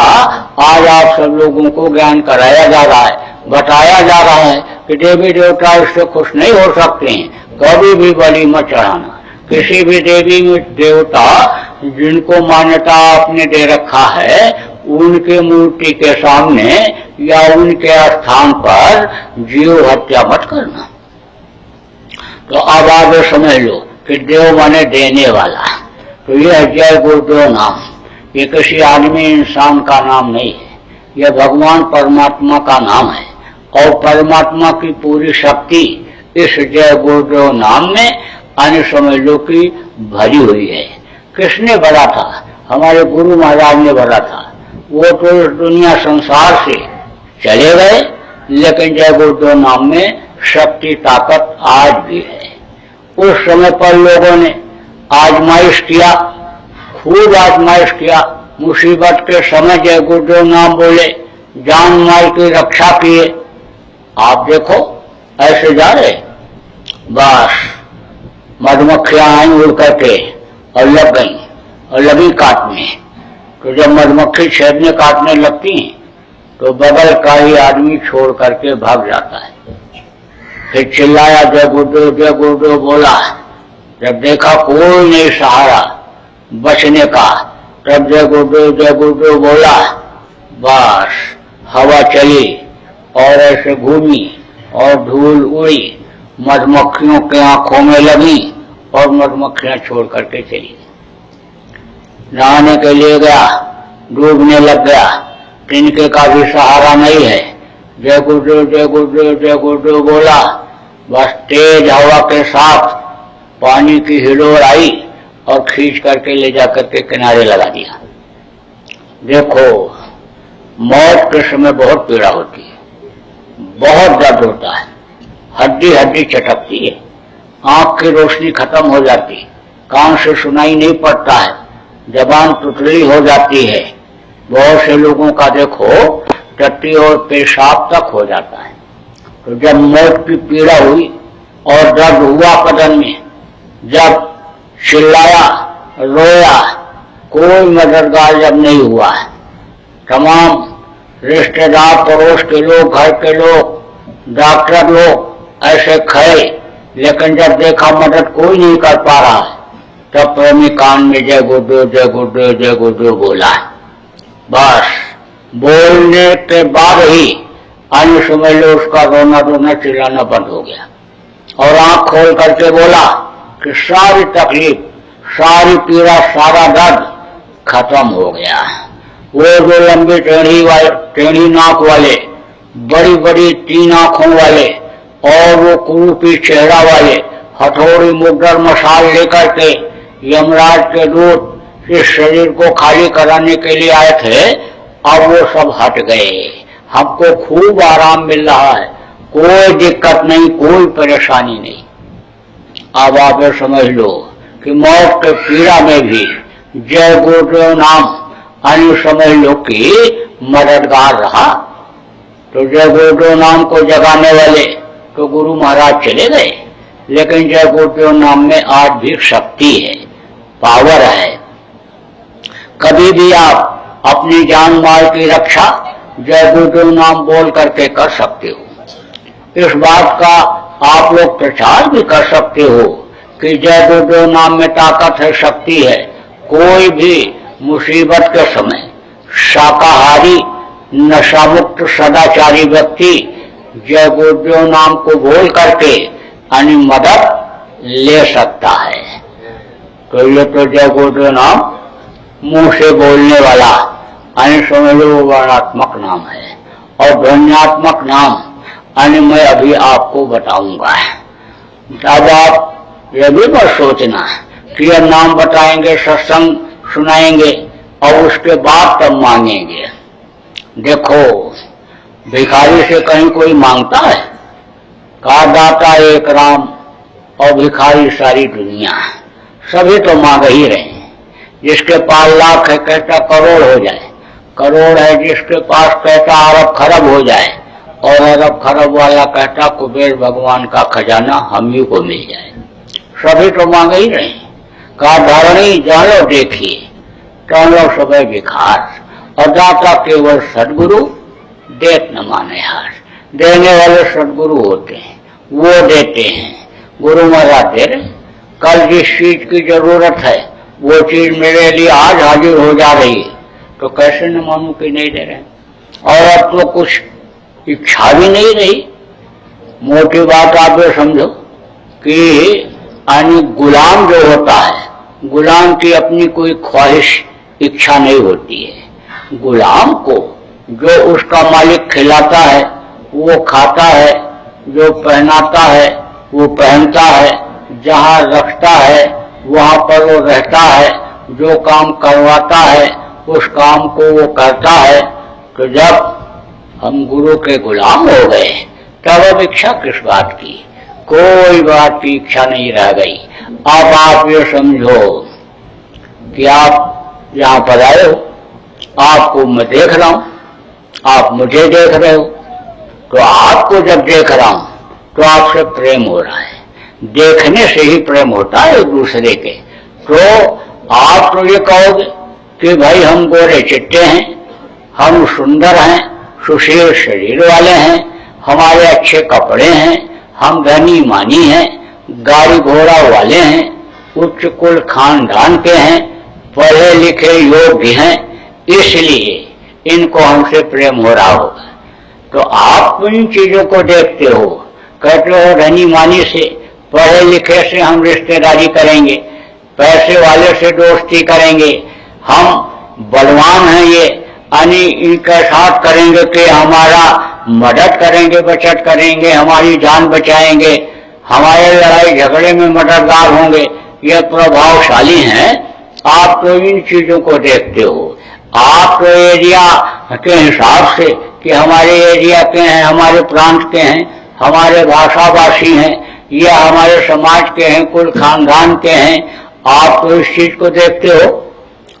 आज आप सब लोगों को ज्ञान कराया जा रहा है, बताया जा रहा है कि देवी देवता इससे खुश नहीं हो सकते हैं, कभी भी बलि मत चढ़ाना। किसी भी देवी देवता जिनको मान्यता आपने दे रखा है, उनके मूर्ति के सामने या उनके स्थान पर जीव हत्या मत करना। तो अब आगे समझ लो कि देव माने देने वाला। तो यह जय गुरुदेव नाम, ये किसी आदमी इंसान का नाम नहीं है, यह भगवान परमात्मा का नाम है और परमात्मा की पूरी शक्ति इस जय गुरुदेव नाम में अन्य समझ लो की भरी हुई है। किसने भरा था? हमारे गुरु महाराज ने भरा था। वो तो इस दुनिया संसार से चले गए, लेकिन जय गुरुदेव नाम में शक्ति ताकत आज भी है। उस समय पर लोगों ने आजमाइश किया, खूब आजमाइश किया, मुसीबत के समय जय गुरुदेव नाम बोले, जान माल की रक्षा किए। आप देखो ऐसे जा रहे, बस मधुमक्खियां आई उड़ करके और लग गई और लगी काटने। तो जब मधुमक्खी छेदने काटने लगती हैं तो बगल का ही आदमी छोड़ करके भाग जाता है। फिर चिल्लाया जय गुरुदेव बोला। जब देखा कोई नहीं सहारा बचने का, तब जय गुरुदेव बोला। बस हवा चली और ऐसे घूमी और धूल उड़ी, मधुमक्खियों के आंखों में लगी और मधुमक्खियां छोड़ करके चली। नहाने के लिए गया, डूबने लग गया, तिनके का भी सहारा नहीं है। जय गुरुदेव बोला। बस तेज हवा के साथ पानी की हिलोर आई और खींच करके ले जाकर के किनारे लगा दिया। देखो, मौत के समय बहुत पीड़ा होती है, बहुत दर्द होता है, हड्डी हड्डी चटकती है, आंख की रोशनी खत्म हो जाती, कान से सुनाई नहीं पड़ता है, जबान तुतली हो जाती है। बहुत से लोगों का देखो टट्टी और पेशाब तक हो जाता है। तो जब मौत की पीड़ा हुई और दर्द हुआ बदन में, जब चिल्लाया रोया, कोई मददगार जब नहीं हुआ, तमाम रिश्तेदार पड़ोस के लोग, घर के लोग, डॉक्टर लोग ऐसे खड़े, लेकिन जब देखा मदद कोई नहीं कर पा रहा है, तब प्रेमी कान में जय गुरुदेव बोला। बस बोलने के बाद ही अन्य समझ लो उसका रोना चिल्लाना बंद हो गया और आंख खोल करके बोला कि सारी तकलीफ, सारी पीड़ा, सारा दर्द खत्म हो गया। वो जो लंबी टेढ़ी नाक वाले, बड़ी बड़ी 3 आंखों वाले और वो कुरूपी चेहरा वाले हथौड़ी मुद्दर मसाल लेकर के यमराज के दूत इस शरीर को खाली कराने के लिए आए थे, अब वो सब हट गए। हमको खूब आराम मिल रहा है, कोई दिक्कत नहीं, कोई परेशानी नहीं। अब आप समझ लो कि मौत के पीड़ा में भी जय गुरुदेव नाम अन्य समझ लो कि मददगार रहा। तो जय गुरुदेव नाम को जगाने वाले तो गुरु महाराज चले गए, लेकिन जय गुरुदेव नाम में आज भी शक्ति है, पावर है। कभी भी आप अपनी जान माल की रक्षा जय गुरुदेव नाम बोल करके कर सकते हो। इस बात का आप लोग प्रचार भी कर सकते हो कि जय गुरुदेव नाम में ताकत है, शक्ति है। कोई भी मुसीबत के समय शाकाहारी, नशा मुक्त, सदाचारी व्यक्ति जय गुरुदेव नाम को बोल करके अन्य मदद ले सकता है। तो ये तो जय गुरुदेव नाम मुंह से बोलने वाला अन्य समझ लो वर्णात्मक नाम है और ध्वन्यात्मक नाम अन्य मैं अभी आपको बताऊंगा। अब आप यह भी मत सोचना कि अब नाम बताएंगे, सत्संग सुनाएंगे और उसके बाद तब मांगेंगे। देखो, भिखारी से कहीं कोई मांगता है? कहा दाता एक राम और भिखारी सारी दुनिया, सभी तो मांग ही रहे हैं। जिसके पास लाख है कहता करोड़ हो जाए, करोड़ है जिसके पास कहता अरब खरब हो जाए, और अरब खरब वाला कहता कुबेर भगवान का खजाना हम ही को मिल जाए। सभी तो मांग ही रहे हैं। कहा धरणी जानो देखिए टहलो सब भिखार, और दाता केवल सदगुरु देत न माने हार। देने वाले सदगुरु होते हैं, वो देते हैं। गुरु महाराज दे रहे, कल जिस चीज की जरूरत है वो चीज मेरे लिए आज हाजिर हो जा रही है, तो कैसे न मानूं कि नहीं दे रहे। और अब तो कुछ इच्छा भी नहीं रही। मोटी बात आप ये समझो कि गुलाम जो होता है, गुलाम की अपनी कोई ख्वाहिश इच्छा नहीं होती है। गुलाम को जो उसका मालिक खिलाता है वो खाता है, जो पहनाता है वो पहनता है, जहाँ रखता है वहाँ पर वो रहता है, जो काम करवाता है उस काम को वो करता है। तो जब हम गुरु के गुलाम हो गए तब अब इच्छा किस बात की? कोई बात की इच्छा नहीं रह गई। अब आप ये समझो कि आप यहाँ पर आए हो, आपको मैं देख रहा हूँ, आप मुझे देख रहे हो, तो आपको जब देख रहा हूँ तो आपसे प्रेम हो रहा है। देखने से ही प्रेम होता है एक दूसरे के। तो आप तो ये कहोगे कि भाई हम गोरे चिट्टे हैं, हम सुंदर हैं, सुशील शरीर वाले हैं, हमारे अच्छे कपड़े हैं, हम धनी मानी हैं, गाड़ी घोड़ा वाले हैं, उच्च कुल खानदान के हैं, पढ़े लिखे योग्य हैं, इसलिए इनको हमसे प्रेम हो रहा होगा। तो आप इन चीजों को देखते हो, कहते हो धनी मानी से, पढ़े लिखे से हम रिश्तेदारी करेंगे, पैसे वाले से दोस्ती करेंगे, हम बलवान हैं ये यानी इनके साथ करेंगे कि हमारा मदद करेंगे, बचत करेंगे, हमारी जान बचाएंगे, हमारे लड़ाई झगड़े में मददगार होंगे, ये प्रभावशाली हैं। आप तो इन चीजों को देखते हो। आप तो एरिया के हिसाब से कि हमारे एरिया के हैं, हमारे प्रांत के हैं, हमारे भाषाभाषी हैं, या हमारे समाज के हैं, कुल खानदान के हैं, आप तो इस चीज को देखते हो।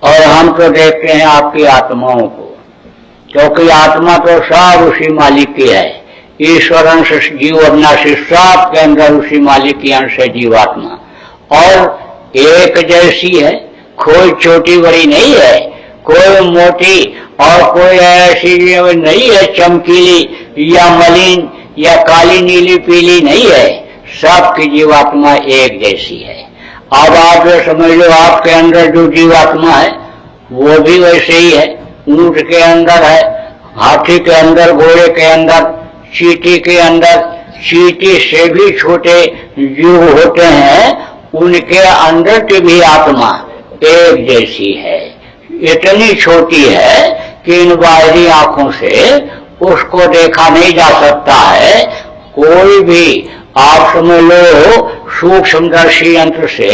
और हम तो देखते हैं आपकी आत्माओं को, क्योंकि आत्मा तो सब उसी मालिक की है। ईश्वर अंश जीव अविनाशी, सब के अंदर उसी मालिक की अंश है जीवात्मा, और एक जैसी है, कोई छोटी बड़ी नहीं है, कोई मोटी और कोई ऐसी नहीं है चमकीली या मलिन या काली नीली पीली नहीं है, सबकी जीवात्मा एक जैसी है। अब आप ये समझ लो आपके अंदर जो जीवात्मा है वो भी वैसे ही है। ऊंट के अंदर है, हाथी के अंदर, घोड़े के अंदर, चींटी के अंदर, चींटी से भी छोटे जीव होते हैं, उनके अंदर की भी आत्मा एक जैसी है। इतनी छोटी है कि इन बाहरी आंखों से उसको देखा नहीं जा सकता है। कोई भी आप समझ लो सूक्ष्मदर्शी यंत्र से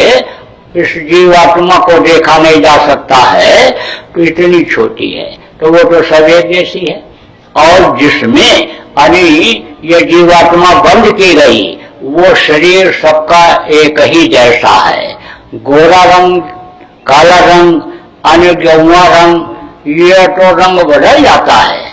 इस जीवात्मा को देखा नहीं जा सकता है, तो इतनी छोटी है। तो वो तो सब एक जैसी है। और जिसमें यानी ये जीवात्मा बंद की गई वो शरीर सबका एक ही जैसा है। गोरा रंग, काला रंग, अन्य गेहुआ रंग, ये तो रंग बदल जाता है,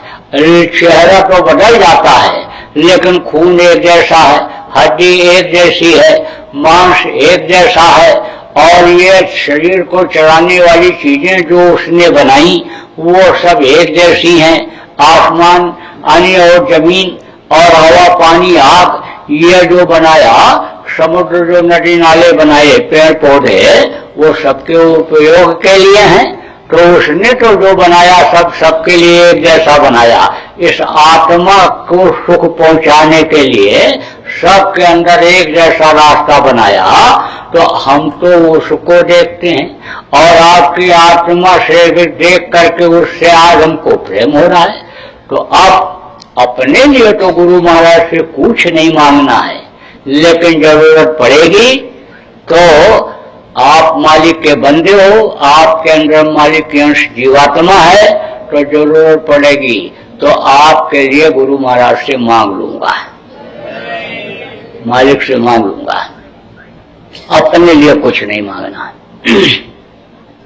चेहरा तो बदल जाता है, लेकिन खून एक जैसा है, हड्डी एक जैसी है, मांस एक जैसा है। और ये शरीर को चलाने वाली चीजें जो उसने बनाई वो सब एक जैसी हैं। आसमान यानी और जमीन और हवा पानी आग, ये जो बनाया, समुद्र जो नदी नाले बनाए, पेड़ पौधे, वो सबके उपयोग के लिए हैं। तो उसने तो जो बनाया सब सबके लिए एक जैसा बनाया। इस आत्मा को सुख पहुंचाने के लिए सबके अंदर एक जैसा रास्ता बनाया। तो हम तो उसको देखते हैं, और आपकी आत्मा से भी देख करके उससे आज हमको प्रेम हो रहा है। तो अब अपने लिए तो गुरु महाराज से कुछ नहीं मांगना है, लेकिन जरूरत पड़ेगी तो आप मालिक के बंदे हो, आपके अंदर मालिक की अंश जीवात्मा है, तो जरूरत पड़ेगी तो आपके लिए गुरु महाराज से मांग लूंगा, मालिक से मांग लूंगा, अपने लिए कुछ नहीं मांगना।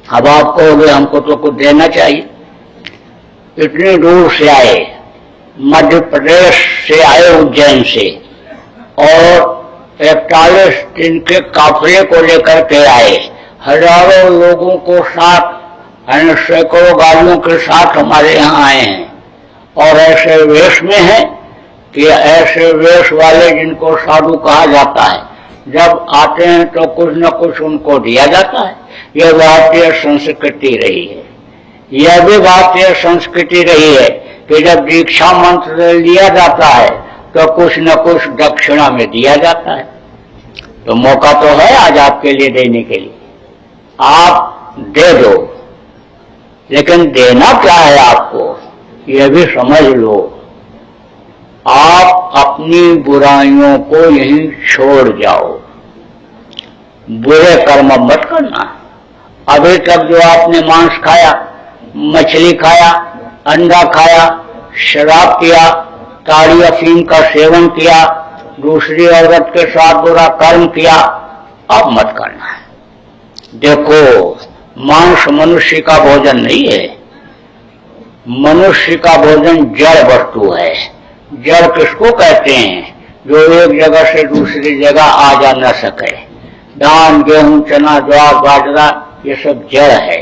अब आप कहोगे हमको तो कुछ देना चाहिए, इतनी दूर से आए, मध्य प्रदेश से आए, उज्जैन से, और 41 दिन के काफिले को लेकर के आए, हजारों लोगों को साथ, सैकड़ों गाड़ियों के साथ हमारे यहाँ आए हैं, और ऐसे वेश में है कि ऐसे वेश वाले जिनको साधु कहा जाता है, जब आते हैं तो कुछ न कुछ उनको दिया जाता है। यह भारतीय संस्कृति रही है, यह भी भारतीय संस्कृति रही है कि जब दीक्षा मंत्र लिया जाता है तो कुछ न कुछ दक्षिणा में दिया जाता है। तो मौका तो है आज आपके लिए देने के लिए, आप दे दो, लेकिन देना क्या है आपको यह भी समझ लो। आप अपनी बुराइयों को यहीं छोड़ जाओ, बुरे कर्म मत करना। अभी तक जो आपने मांस खाया, मछली खाया, अंडा खाया, शराब पिया, ताड़ी अफीम का सेवन किया, दूसरी औरत के साथ बुरा कर्म किया, अब मत करना। देखो, मांस मनुष्य का भोजन नहीं है, मनुष्य का भोजन जड़ वस्तु है। जड़ किसको कहते हैं? जो एक जगह से दूसरी जगह आ जा न सके। धान, गेहूं, चना, ज्वार, बाजरा, ये सब जड़ है।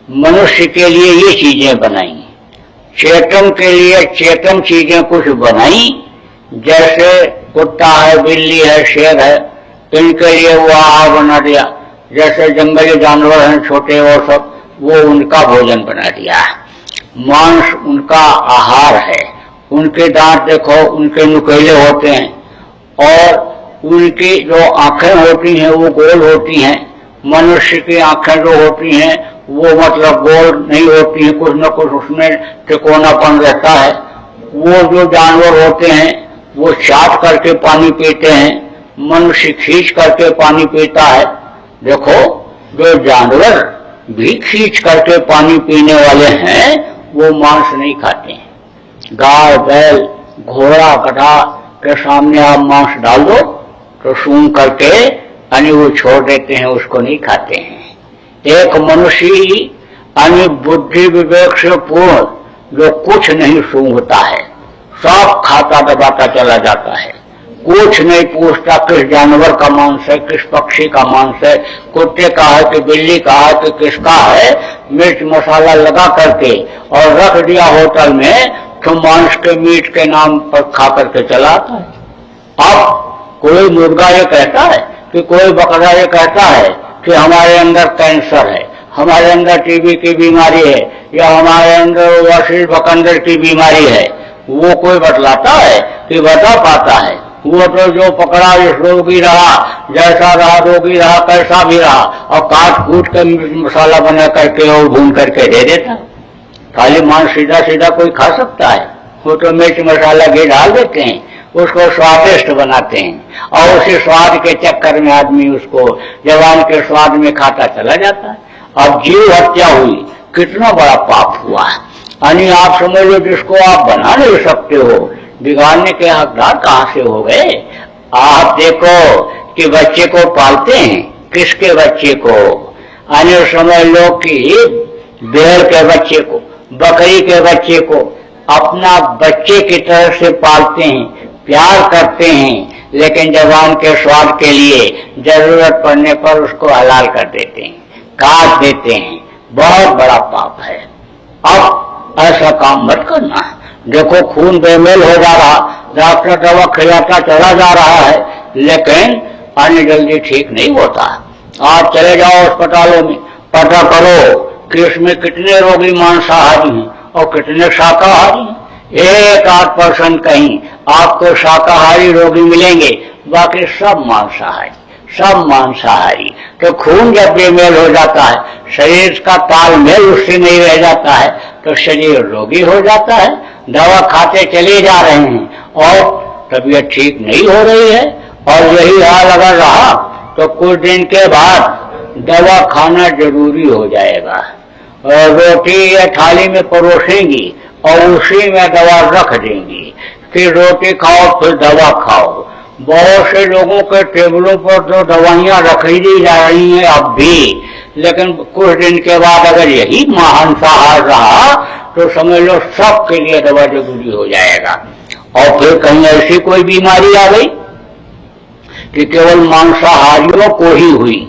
मनुष्य के लिए ये चीजें बनाई, चेतन के लिए चेतन चीजें कुछ बनाई, जैसे कुत्ता है, बिल्ली है, शेर है, इनके लिए वो आहार बना दिया। जैसे जंगली जानवर हैं छोटे और सब, वो उनका भोजन बना दिया। मांस उनका आहार है। उनके दांत देखो, उनके नुकीले होते हैं, और उनकी जो आंखें होती हैं वो गोल होती हैं। मनुष्य की आंखें जो होती हैं वो मतलब गोल नहीं होती हैं, कुछ न कुछ उसमें त्रिकोणापन रहता है। वो जो जानवर होते हैं वो चाट करके पानी पीते हैं, मनुष्य खींच करके पानी पीता है। देखो, जो जानवर भी खींच करके पानी पीने वाले हैं वो मांस नहीं खाते हैं। गाय, बैल, घोड़ा, गधा के सामने आप मांस डाल दो तो सूंघ करके यानी वो छोड़ देते हैं, उसको नहीं खाते हैं। एक मनुष्य यानी बुद्धि विवेक से पूर्ण जो कुछ नहीं सूंघता है, सब खाता दबाता चला जाता है, कुछ नहीं पूछता किस जानवर का मांस है, किस पक्षी का मांस है, कुत्ते का है कि बिल्ली का है कि किसका है, मिर्च मसाला लगा करके और रख दिया होटल में, तो मांस के मीट के नाम पर खा करके चला आता है। अब कोई मुर्गा ये कहता है कि कोई बकरा ये कहता है कि हमारे अंदर कैंसर है, हमारे अंदर टीबी की बीमारी है, या हमारे अंदर वसील बकंदर की बीमारी है, वो कोई बतलाता है कि बता पाता है? वो तो जो पकड़ा रोगी रहा, जैसा रहा रोगी रहा, कैसा भी रहा, और काट कूट कर मसाला बना करके और भून करके दे देता। खाली मांस सीधा सीधा कोई खा सकता है? वो तो मिर्च मसाला घी डाल देते हैं, उसको स्वादिष्ट बनाते हैं, और उसी स्वाद के चक्कर में आदमी उसको जवान के स्वाद में खाता चला जाता है। अब जीव हत्या हुई, कितना बड़ा पाप हुआ। यानी आप समझ लो, जिसको आप बना नहीं सकते हो, बिगाड़ने के हकदार कहां से हो गए? आप देखो कि बच्चे को पालते हैं, किसके बच्चे को? यानी समझ लो कि भेड़ के बच्चे को, बकरी के बच्चे को अपना बच्चे की तरह से पालते हैं, प्यार करते हैं, लेकिन जवान के स्वाद के लिए जरूरत पड़ने पर उसको हलाल कर देते हैं, काट देते हैं। बहुत बड़ा पाप है। अब ऐसा काम मत करना। देखो, खून बेमेल हो जा रहा, डॉक्टर दवा खिलाता चला जा रहा है, लेकिन आने जल्दी ठीक नहीं होता। आप चले जाओ अस्पतालों में, पता करो कि इसमें कितने रोगी मांसाहारी हैं और कितने शाकाहारी हैं। 1-8% कहीं आपको शाकाहारी रोगी मिलेंगे, बाकी सब मांसाहारी, सब मांसाहारी। तो खून जब बेमेल हो जाता है, शरीर का तालमेल उससे नहीं रह जाता है, तो शरीर रोगी हो जाता है। दवा खाते चले जा रहे हैं और तबीयत ठीक नहीं हो रही है, और यही हाल अगर रहा तो कुछ दिन के बाद दवा खाना जरूरी हो जाएगा। और रोटी या थाली में परोसेंगी और उसी में दवा रख देंगी कि रोटी खाओ फिर दवा खाओ। बहुत से लोगों के टेबलों पर तो दवाइयां रखी दी जा रही हैं अब भी, लेकिन कुछ दिन के बाद अगर यही मांसाहार रहा तो समझ लो सबके लिए दवा जरूरी हो जाएगा। और फिर कहीं ऐसी कोई बीमारी आ गई कि केवल मांसाहारियों को ही हुई,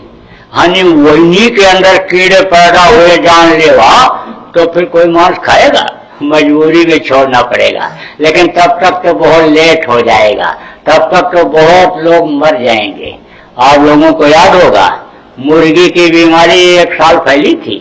यानी वही के अंदर कीड़े पैदा हुए जान लेवा, तो फिर कोई मांस खाएगा? मजबूरी में छोड़ना पड़ेगा। लेकिन तब तक तो बहुत लेट हो जाएगा, तब तक तो बहुत लोग मर जाएंगे। आप लोगों को याद होगा मुर्गी की बीमारी 1 साल फैली थी,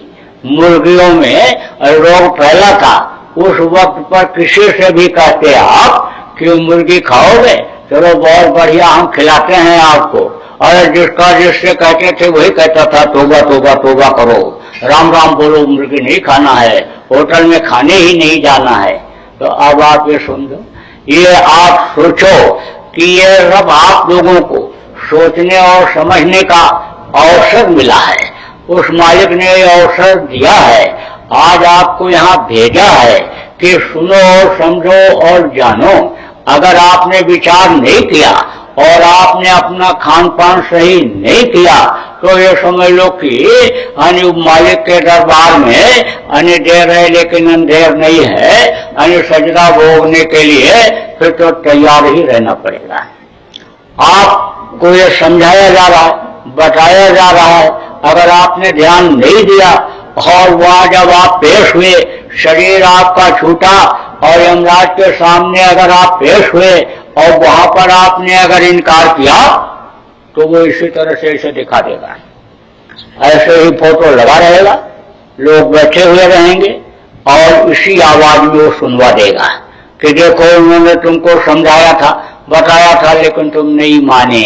मुर्गियों में रोग फैला था। उस वक्त पर किसी से भी कहते आप कि मुर्गी खाओगे, चलो बहुत बढ़िया हम खिलाते हैं आपको, और जिससे कहते थे वही कहता था तोबा तोबा तोबा करो, राम राम बोलो, मुर्गी नहीं खाना है, होटल में खाने ही नहीं जाना है। तो अब आप ये सुन लो, ये आप सोचो कि ये सब आप लोगों को सोचने और समझने का अवसर मिला है। उस मालिक ने ये अवसर दिया है, आज आपको यहाँ भेजा है कि सुनो और समझो और जानो। अगर आपने विचार नहीं किया और आपने अपना खान पान सही नहीं किया तो ये समझ लो कि मालिक के दरबार में देर है लेकिन अंधेर नहीं है, सजदा भोगने के लिए फिर तो तैयार ही रहना पड़ेगा। आपको ये समझाया जा रहा है, बताया जा रहा है, अगर आपने ध्यान नहीं दिया और वहां जब आप पेश हुए, शरीर आपका छूटा और यमराज के सामने अगर आप पेश हुए और वहां पर आपने अगर इनकार किया तो वो इसी तरह से इसे दिखा देगा। ऐसे ही फोटो लगा रहेगा, लोग बैठे हुए रहेंगे और इसी आवाज में वो सुनवा देगा कि देखो उन्होंने तुमको समझाया था, बताया था, लेकिन तुम नहीं माने।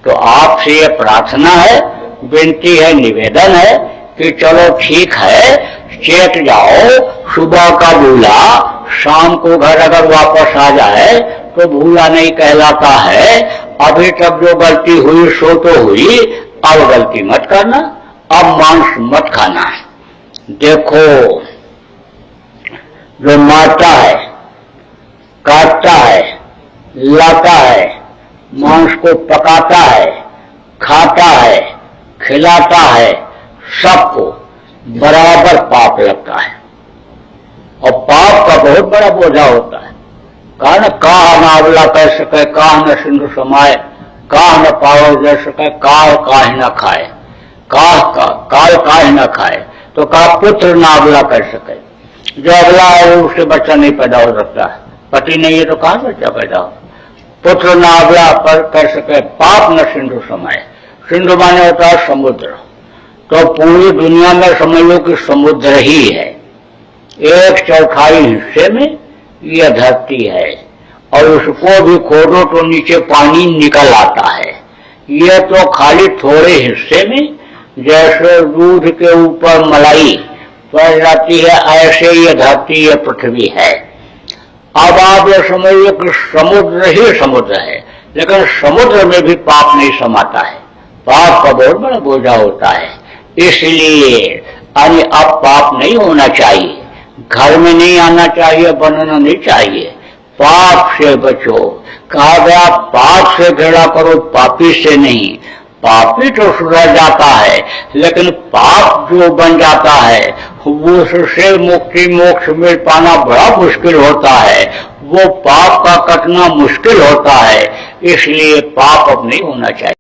तो आपसे ये प्रार्थना है, विनती है, निवेदन है कि चलो ठीक है, चेत जाओ, सुबह का भूला शाम को घर अगर वापस आ जाए तो भूला नहीं कहलाता है। अभी तक जो गलती हुई सो तो हुई, अब गलती मत करना, अब मांस मत खाना। देखो जो मारता है, काटता है, लाता है, मांस को पकाता है, खाता है, खिलाता है, सबको बराबर पाप लगता है। और पाप का बहुत बड़ा बोझा होता है। कहा न काह न अवला कर सके, काह न सिंधु समाये, काह न पावल दे सके, काल काहे न खाए, काल काहे न खाए। तो कहा पुत्र न अवला कर सके, जो अवला है उससे बच्चा नहीं पैदा हो सकता है, पति नहीं है तो कहां बच्चा पैदा हो। पुत्र न अवला कर सके, पाप न सिंधु समाये। सिंधु माने होता है समुद्र। तो पूरी दुनिया में समझ लो कि समुद्र ही है। 1/4 हिस्से में यह धरती है और उसको भी खोदो तो नीचे पानी निकल आता है। यह तो खाली थोड़े हिस्से में, जैसे दूध के ऊपर मलाई पड़ जाती है, ऐसे ये धरती, ये पृथ्वी है। अब आप ये समझ लो कि समुद्र ही समुद्र है, लेकिन समुद्र में भी पाप नहीं समाता है। पाप का बहुत बड़ा बोझा होता है। इसलिए अब पाप नहीं होना चाहिए, घर में नहीं आना चाहिए, बनना नहीं चाहिए। पाप से बचो। कहा गया पाप से घृणा करो, पापी से नहीं। पापी तो सुधर जाता है, लेकिन पाप जो बन जाता है वो उससे मुक्ति मोक्ष मिल पाना बड़ा मुश्किल होता है। वो पाप का कटना मुश्किल होता है। इसलिए पाप अब नहीं होना चाहिए।